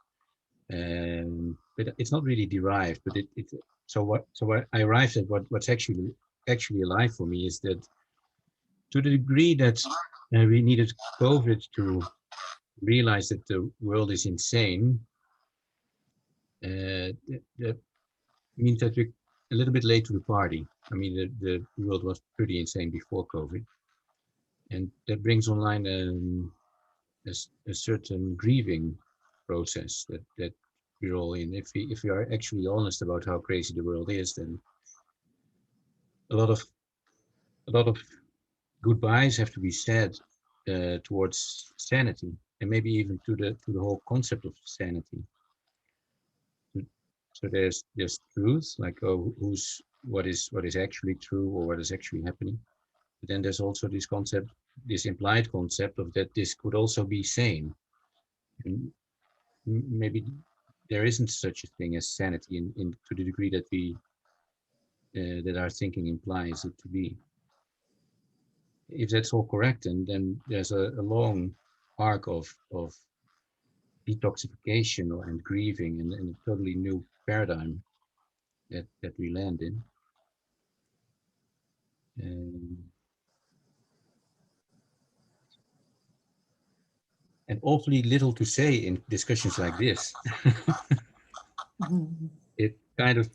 but it's not really derived, but so what I arrived at what's actually alive for me is that, to the degree that we needed COVID to realize that the world is insane, that means that we're a little bit late to the party. I mean, the world was pretty insane before COVID, and that brings online a certain grieving process that we're all in. If we are actually honest about how crazy the world is, then a lot of a lot of goodbyes have to be said towards sanity, and maybe even to the whole concept of sanity. So there's truth, like, oh, what is actually true, or what is actually happening. But then there's also this concept, this implied concept of that this could also be sane. And maybe there isn't such a thing as sanity in to the degree that we that our thinking implies it to be. If that's all correct, and then there's a long arc of detoxification and grieving, and a totally new paradigm that we land in. And awfully little to say in discussions like this. It kind of,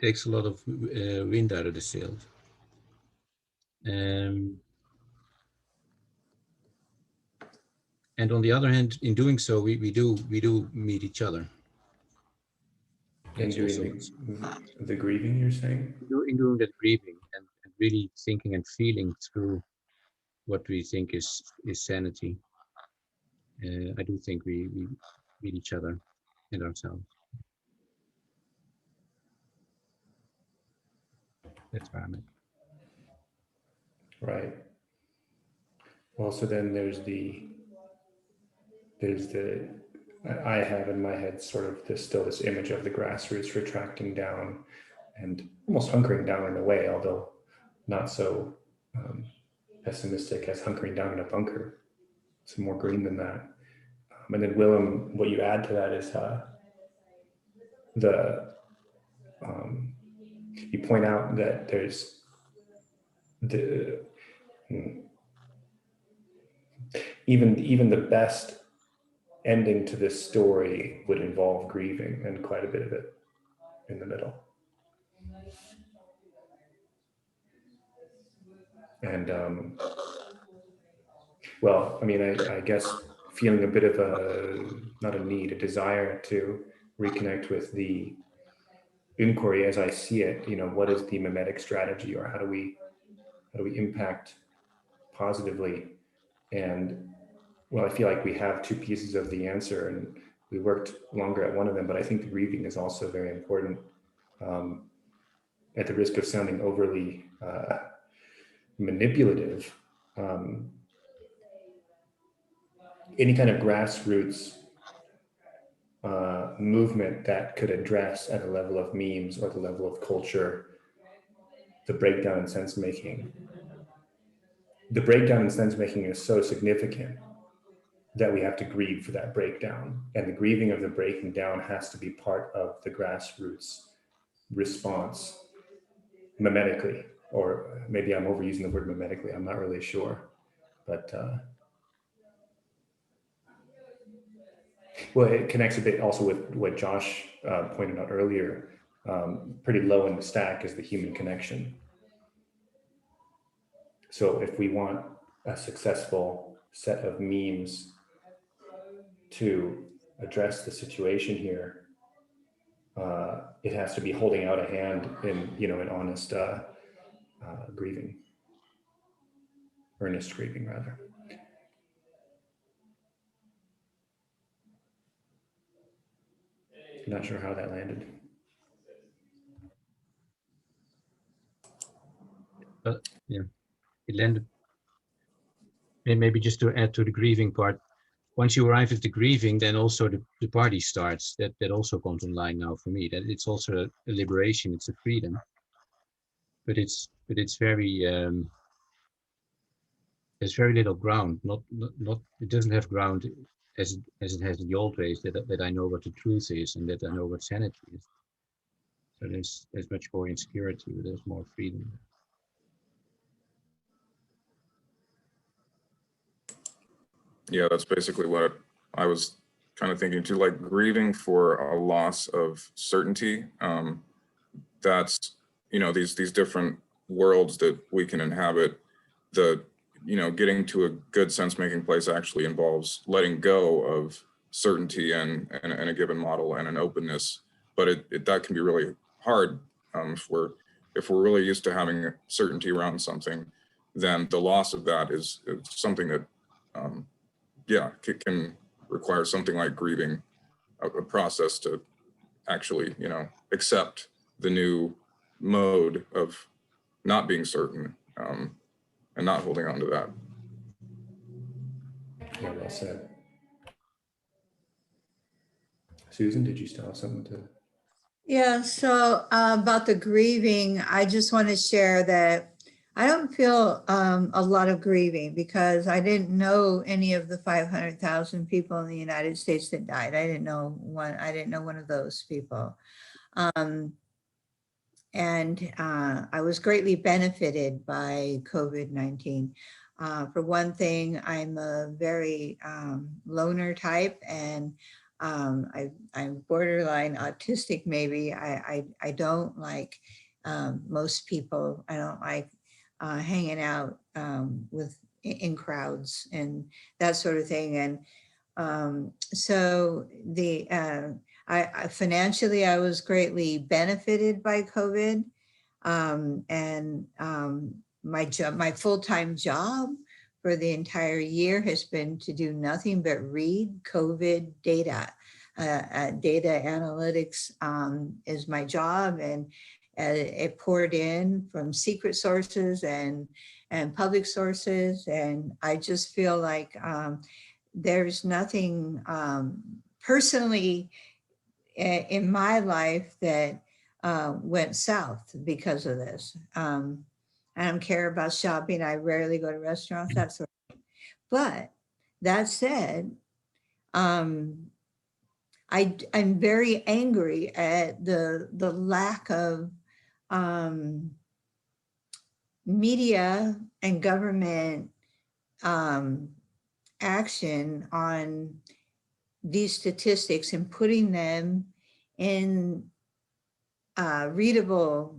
takes a lot of wind out of the sails. And on the other hand, in doing so, we do meet each other. In doing the grieving, you're saying? In doing that grieving and really thinking and feeling through what we think is sanity. I do think we meet each other and ourselves. That's where I'm at. Right. Well, so then there's the I have in my head sort of this image of the grassroots retracting down and almost hunkering down in a way, although not so pessimistic as hunkering down in a bunker. It's more green than that. And then Willem, what you add to that is you point out that there's even the best ending to this story would involve grieving, and quite a bit of it in the middle. And well, I mean, I guess feeling a bit of a desire to reconnect with the inquiry as I see it. What is the mimetic strategy, or how do we impact positively? And well, I feel like we have two pieces of the answer, and we worked longer at one of them, but I think the grieving is also very important. At the risk of sounding overly manipulative, any kind of grassroots movement that could address at a level of memes or the level of culture the breakdown in sense making. The breakdown in sense making is so significant that we have to grieve for that breakdown, and the grieving of the breaking down has to be part of the grassroots response mimetically, or maybe I'm overusing the word mimetically, I'm not really sure, but well, it connects a bit also with what Josh pointed out earlier. Pretty low in the stack is the human connection. So if we want a successful set of memes to address the situation here, it has to be holding out a hand in honest grieving, earnest grieving rather. Not sure how that landed. Yeah, it landed. And maybe just to add to the grieving part, once you arrive at the grieving, then also the party starts. That also comes online now for me. That it's also a liberation, it's a freedom. But it's very there's very little ground. Not it doesn't have ground as it has in the old days, that I know what the truth is and that I know what sanity is. So there's much more insecurity, but there's more freedom. Yeah, that's basically what I was kind of thinking too, like grieving for a loss of certainty. That's, these different worlds that we can inhabit. Getting to a good sense-making place actually involves letting go of certainty and a given model and an openness. But that can be really hard if we're if we're really used to having certainty around something, then the loss of that is something that, yeah, can require something like grieving, a process to actually, you know, accept the new mode of not being certain, and not holding on to that. Yeah, well said. Susan, did you still have something to? Yeah, so about the grieving, I just want to share that I don't feel a lot of grieving because I didn't know any of the 500,000 people in the United States that died. I didn't know one of those people. And I was greatly benefited by COVID-19. For one thing, I'm a very loner type, and I'm borderline autistic maybe. I don't like most people. I don't like hanging out in crowds and that sort of thing. And so I financially, I was greatly benefited by COVID. And my full-time job for the entire year has been to do nothing but read COVID data. Data analytics is my job, and it poured in from secret sources and public sources. And I just feel like there's nothing personally in my life that went south because of this. I don't care about shopping. I rarely go to restaurants, that sort of thing. But that said, I'm very angry at the lack of media and government action on these statistics and putting them in readable,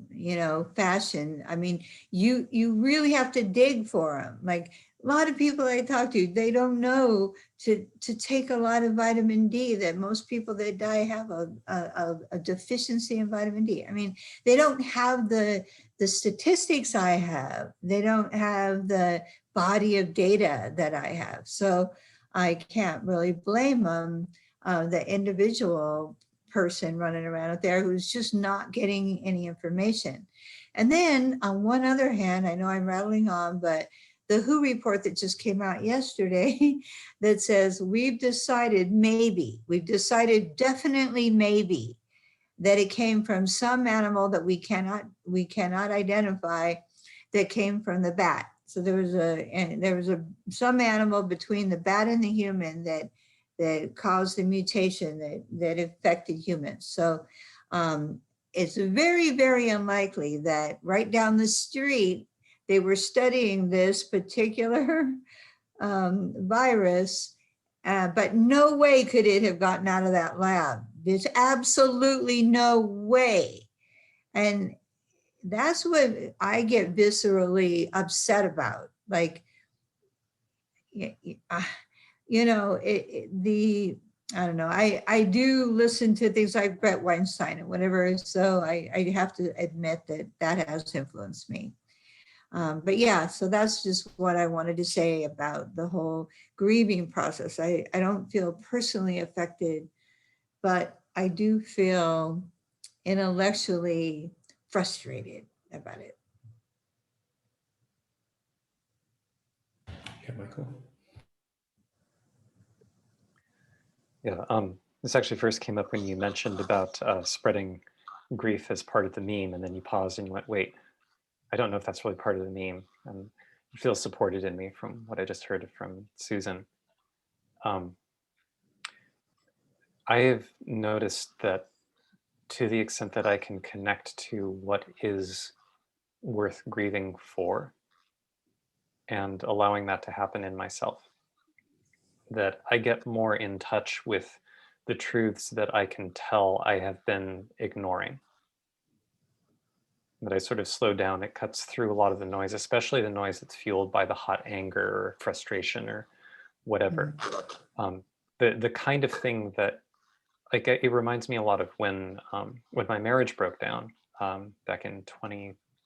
fashion. I mean, you really have to dig for them. Like a lot of people I talk to, they don't know to take a lot of vitamin D, that most people that die have a deficiency in vitamin D. I mean, they don't have the statistics I have. They don't have the body of data that I have. So I can't really blame them, the individual person running around out there who's just not getting any information. And then on one other hand, I know I'm rattling on, but the WHO report that just came out yesterday that says we've decided definitely maybe that it came from some animal that we cannot identify, that came from the bat. So there was some animal between the bat and the human that caused the mutation that affected humans. So it's very, very unlikely that right down the street, they were studying this particular virus, but no way could it have gotten out of that lab. There's absolutely no way. And that's what I get viscerally upset about. Like, I don't know. I do listen to things like Brett Weinstein and whatever. So I have to admit that has influenced me. But yeah, so that's just what I wanted to say about the whole grieving process. I don't feel personally affected, but I do feel intellectually frustrated about it. Yeah, Michael. Yeah, this actually first came up when you mentioned about spreading grief as part of the meme, and then you paused and you went, wait, I don't know if that's really part of the meme. And it feels supported in me from what I just heard from Susan. I have noticed that to the extent that I can connect to what is worth grieving for and allowing that to happen in myself, that I get more in touch with the truths that I can tell I have been ignoring. That I sort of slow down, it cuts through a lot of the noise, especially the noise that's fueled by the hot anger or frustration or whatever. The kind of thing that, like, it reminds me a lot of when my marriage broke down back in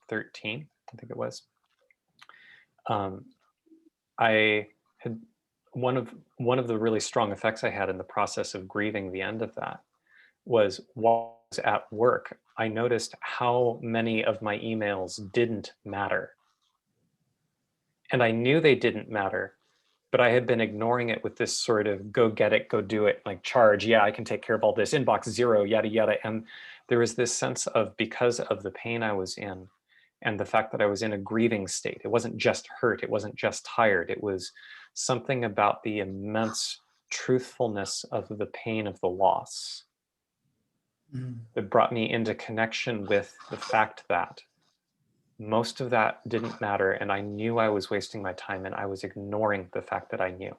13, I think it was. I had one of the really strong effects I had in the process of grieving the end of that was while I was at work, I noticed how many of my emails didn't matter. And I knew they didn't matter, but I had been ignoring it with this sort of go get it, go do it, like charge, yeah, I can take care of all this, inbox 0, yada, yada. And there was this sense of, because of the pain I was in and the fact that I was in a grieving state, it wasn't just hurt, it wasn't just tired, it was something about the immense truthfulness of the pain of the loss that brought me into connection with the fact that most of that didn't matter, and I knew I was wasting my time, and I was ignoring the fact that I knew.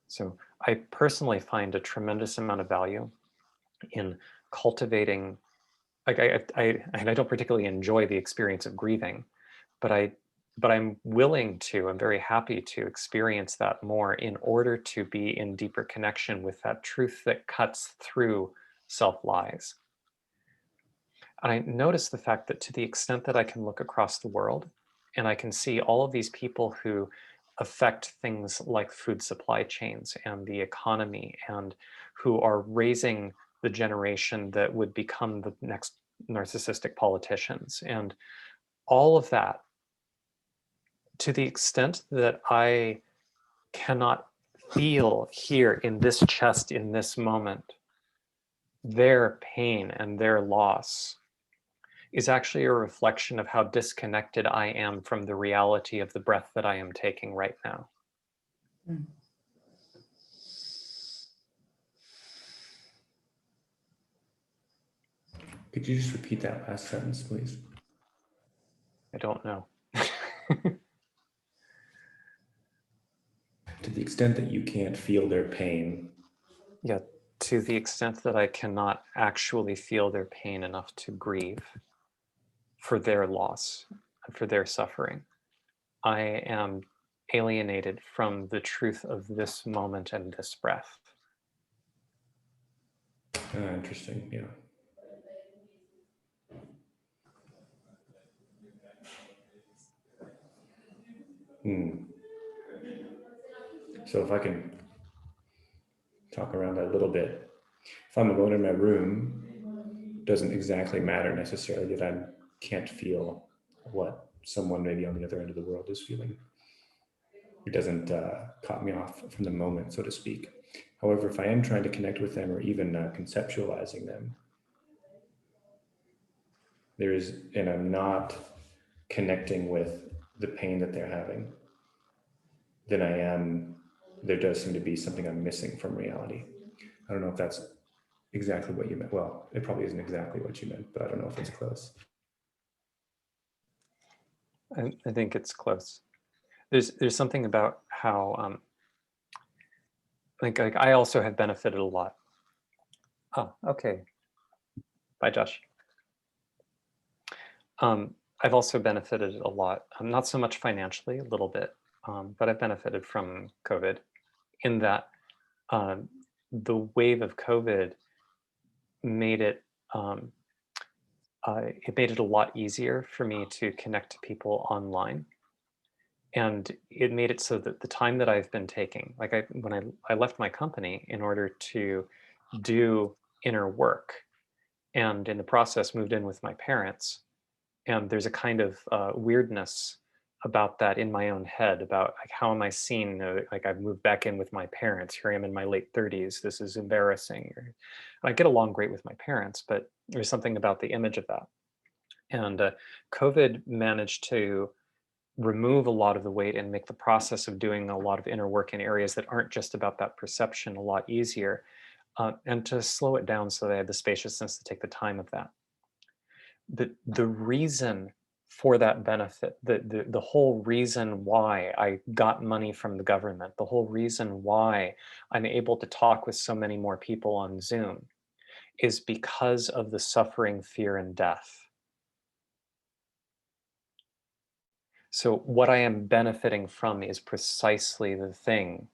So I personally find a tremendous amount of value in cultivating, like I don't particularly enjoy the experience of grieving, but I'm willing to, I'm very happy to experience that more in order to be in deeper connection with that truth that cuts through self-lies. And I notice the fact that to the extent that I can look across the world and I can see all of these people who affect things like food supply chains and the economy, and who are raising the generation that would become the next narcissistic politicians, and all of that, to the extent that I cannot feel here in this chest in this moment their pain and their loss, is actually a reflection of how disconnected I am from the reality of the breath that I am taking right now. Could you just repeat that last sentence, please? I don't know. To the extent that you can't feel their pain. Yeah, to the extent that I cannot actually feel their pain enough to grieve for their loss and for their suffering, I am alienated from the truth of this moment and this breath. Interesting, yeah. So if I can talk around that a little bit, if I'm alone in my room, it doesn't exactly matter necessarily that I can't feel what someone maybe on the other end of the world is feeling. It doesn't cut me off from the moment, so to speak. However, if I am trying to connect with them or even conceptualizing them, and I'm not connecting with the pain that they're having, then there does seem to be something I'm missing from reality. I don't know if that's exactly what you meant. Well, it probably isn't exactly what you meant, but I don't know if it's close. I think it's close. There's something about how like I also have benefited a lot. Oh, okay. Bye, Josh. I've also benefited a lot, not so much financially, a little bit, but I've benefited from COVID in that the wave of COVID made it a lot easier for me to connect to people online. And it made it so that the time that I've been taking, like when I left my company in order to do inner work, and in the process moved in with my parents, and there's a kind of weirdness about that in my own head about like, how am I seen? Like I've moved back in with my parents. Here I am in my late 30s. This is embarrassing. And I get along great with my parents, but there's something about the image of that. And COVID managed to remove a lot of the weight and make the process of doing a lot of inner work in areas that aren't just about that perception a lot easier, and to slow it down so they had the spaciousness to take the time of that. The reason for that benefit, the whole reason why I got money from the government, the whole reason why I'm able to talk with so many more people on Zoom is because of the suffering, fear, and death. So what I am benefiting from is precisely the thing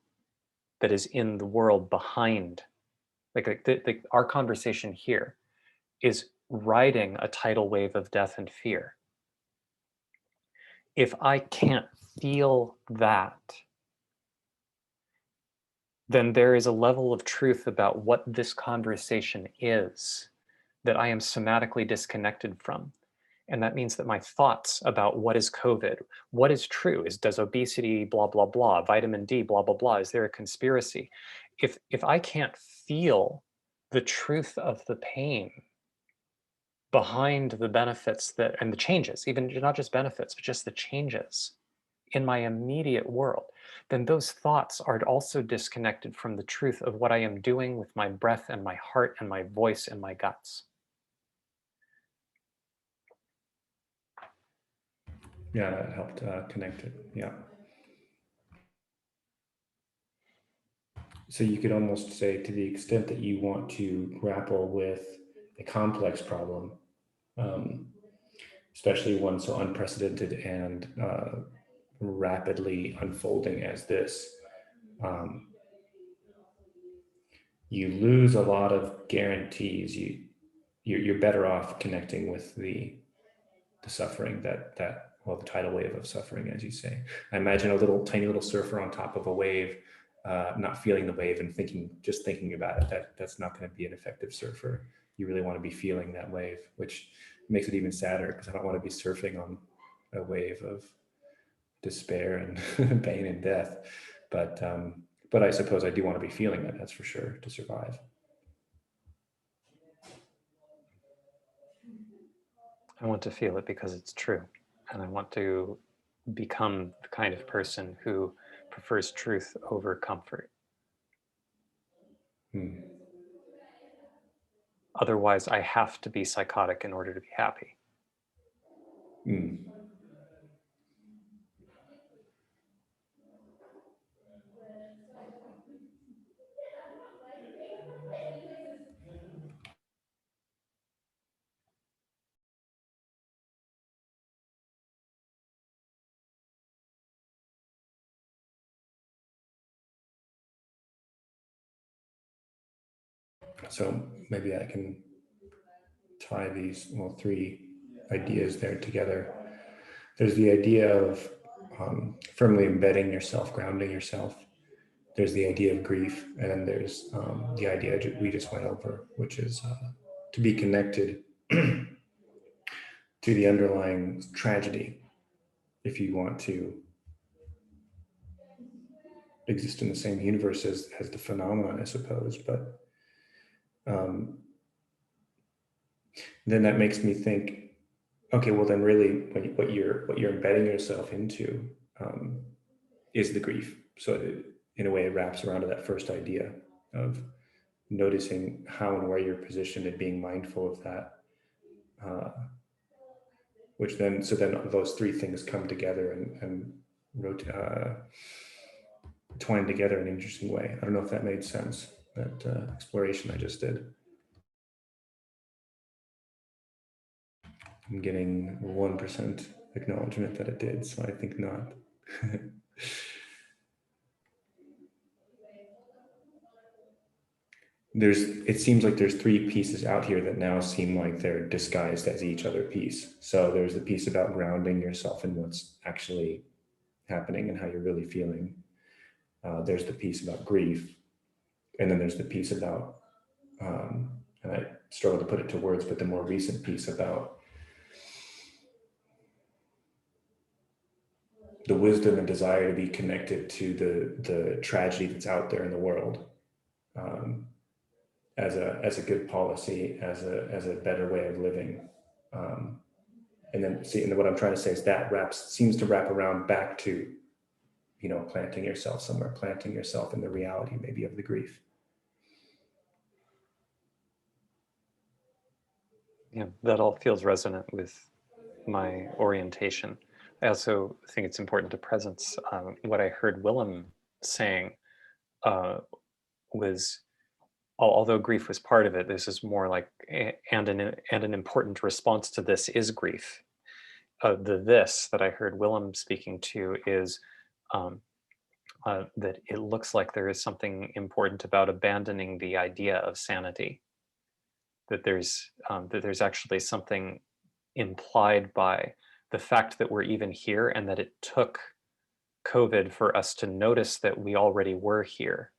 that is in the world behind, like our conversation here is riding a tidal wave of death and fear. If I can't feel that, then there is a level of truth about what this conversation is that I am somatically disconnected from. And that means that my thoughts about what is COVID, what is true, does obesity, blah, blah, blah, vitamin D, blah, blah, blah, is there a conspiracy? If I can't feel the truth of the pain behind the benefits and the changes, even not just benefits, but just the changes in my immediate world, then those thoughts are also disconnected from the truth of what I am doing with my breath and my heart and my voice and my guts. Yeah, that helped connect it. Yeah. So you could almost say, to the extent that you want to grapple with a complex problem, especially one so unprecedented and rapidly unfolding as this, you lose a lot of guarantees. You're better off connecting with the suffering well, the tidal wave of suffering, as you say. I imagine a tiny little surfer on top of a wave, not feeling the wave and just thinking about it. That's not going to be an effective surfer. You really want to be feeling that wave, which makes it even sadder because I don't want to be surfing on a wave of despair and pain and death. But I suppose I do want to be feeling that. That's for sure, to survive. I want to feel it because it's true. And I want to become the kind of person who prefers truth over comfort. Otherwise, I have to be psychotic in order to be happy. So maybe I can tie these, well, three ideas there together. There's the idea of firmly embedding yourself, grounding yourself. There's the idea of grief, and then there's the idea we just went over, which is to be connected to the underlying tragedy if you want to exist in the same universe as the phenomenon, I suppose. But then that makes me think, okay, well then really what you're embedding yourself into is the grief. So in a way, it wraps around to that first idea of noticing how and where you're positioned and being mindful of that. So then those three things come together and twine together in an interesting way. I don't know if that made sense, that exploration I just did. I'm getting 1% acknowledgement that it did, so I think not. It seems like there's three pieces out here that now seem like they're disguised as each other piece. So there's the piece about grounding yourself in what's actually happening and how you're really feeling. There's the piece about grief. And then there's the piece about, and I struggle to put it to words, but the more recent piece about the wisdom and desire to be connected to the tragedy that's out there in the world. As a good policy, as a better way of living, and then what I'm trying to say is that seems to wrap around back to, planting yourself somewhere, planting yourself in the reality maybe of the grief. Yeah, that all feels resonant with my orientation. I also think it's important to presence what I heard Willem saying was, although grief was part of it, this is more like, and an important response to this is grief. This that I heard Willem speaking to is that it looks like there is something important about abandoning the idea of sanity. that there's actually something implied by the fact that we're even here, and that it took COVID for us to notice that we already were here.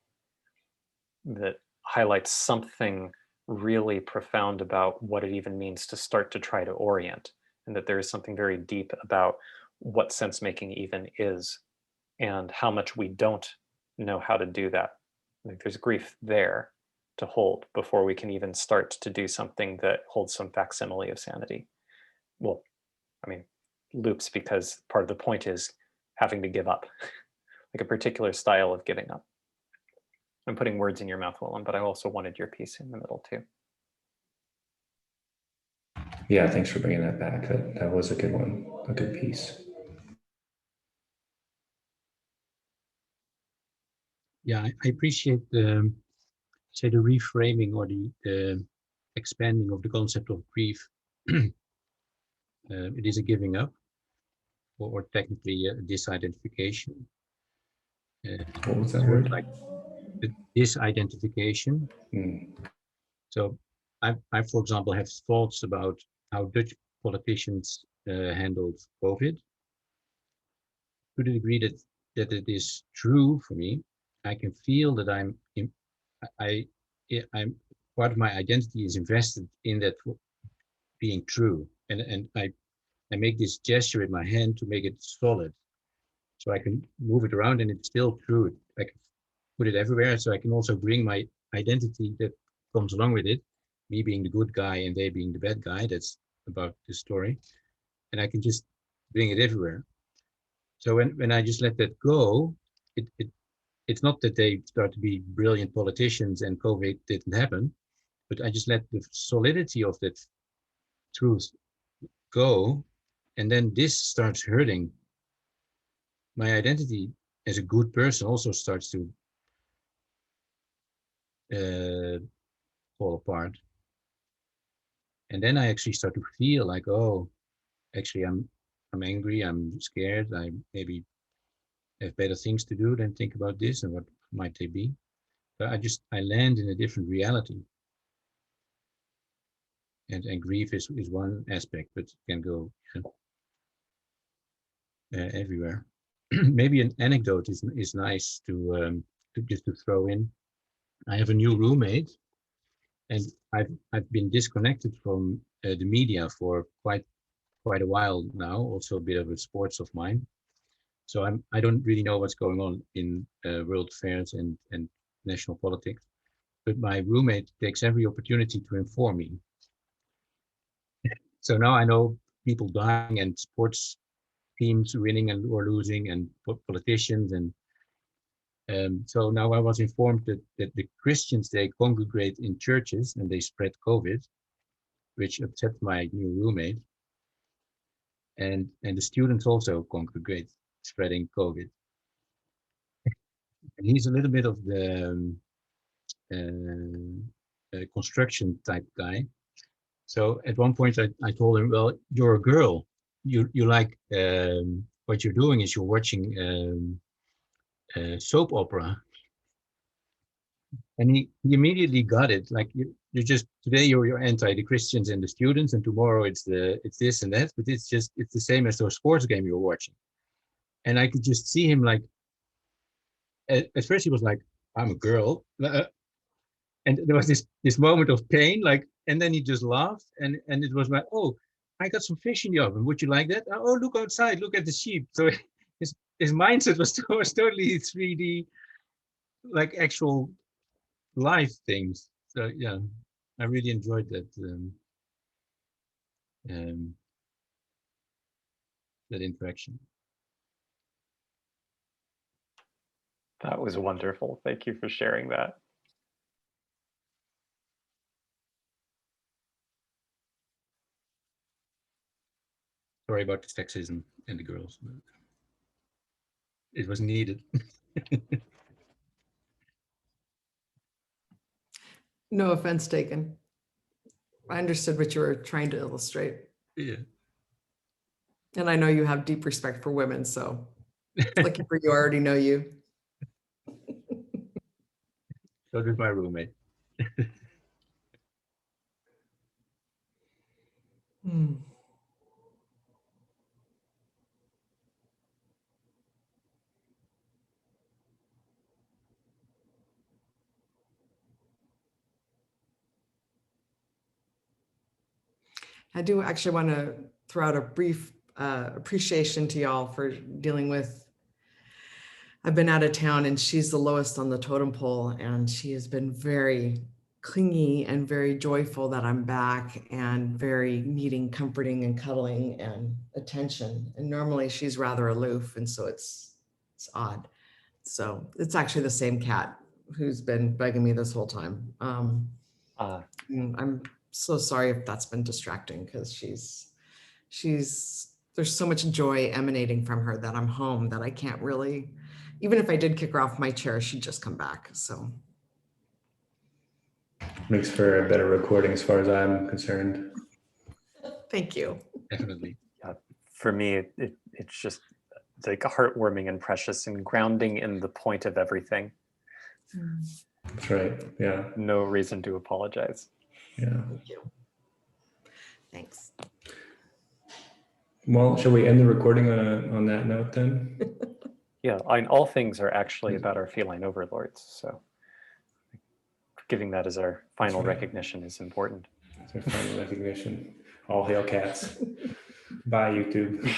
That highlights something really profound about what it even means to start to try to orient, and that there is something very deep about what sense making even is, and how much we don't know how to do that. Like there's grief there to hold before we can even start to do something that holds some facsimile of sanity. Well, I mean, loops, because part of the point is having to give up, like a particular style of giving up. I'm putting words in your mouth, Willem, but I also wanted your piece in the middle too. Yeah, thanks for bringing that back. That was a good one, a good piece. Yeah, I appreciate the, say, the reframing or the expanding of the concept of grief. It is a giving up, or technically a disidentification. What was that word? Like the disidentification. So I, for example, have thoughts about how Dutch politicians handled COVID. To the degree that it is true for me, I can feel that I'm part of my identity is invested in that being true, and I make this gesture with my hand to make it solid, so I can move it around and it's still true. I can put it everywhere, so I can also bring my identity that comes along with it, me being the good guy and they being the bad guy. That's about the story, and I can just bring it everywhere. So when I just let that go, it's not that they start to be brilliant politicians and COVID didn't happen, but I just let the solidity of that truth go, and then this starts hurting. My identity as a good person also starts to fall apart. And then I actually start to feel like, oh, actually I'm angry, I'm scared, I maybe have better things to do than think about this, and what might they be? But I land in a different reality. And grief is one aspect, but it can go everywhere. Maybe an anecdote is nice to just to throw in. I have a new roommate, and I've been disconnected from the media for quite a while now. Also a bit of a sports of mine, so I don't really know what's going on in world affairs and national politics. But my roommate takes every opportunity to inform me. So now I know people dying and sports teams winning and or losing and politicians, and so now I was informed that the Christians, they congregate in churches and they spread COVID, which upset my new roommate, and the students also congregate, spreading COVID. And he's a little bit of the construction type guy. So at one point I told him, well, you're a girl, you like what you're doing is you're watching soap opera. And he immediately got it. Like you're just, today you're anti the Christians and the students, and tomorrow it's this and that, but it's the same as those sports game you're watching. And I could just see him like, at first he was like, I'm a girl. And there was this moment of pain, like, and then he just laughed, and it was like, oh, I got some fish in the oven. Would you like that? Oh, look outside, look at the sheep. So his mindset was totally 3D, like actual life things. So yeah, I really enjoyed that that interaction. That was wonderful. Thank you for sharing that. Sorry about the sexism and the girls, but it was needed. No offense taken. I understood what you were trying to illustrate. Yeah. And I know you have deep respect for women, so lucky for you, I already know you. So did my roommate. I do actually want to throw out a brief appreciation to y'all for dealing with. I've been out of town and she's the lowest on the totem pole, and she has been very clingy and very joyful that I'm back and very needing comforting and cuddling and attention. And normally she's rather aloof, and so it's odd. So it's actually the same cat who's been begging me this whole time. I'm so sorry if that's been distracting, because there's so much joy emanating from her that I'm home that I can't really, even if I did kick her off my chair, she'd just come back. So Makes for a better recording as far as I'm concerned. thank you. Definitely. For me, it's just like heartwarming and precious and grounding in the point of everything. That's right. Yeah. No reason to apologize. Yeah. Thank you. Thanks. Well, shall we end the recording on that note then? Yeah, all things are actually about our feline overlords. So giving that as our final That's right. recognition is important. That's our final recognition. All hail cats. Bye, YouTube.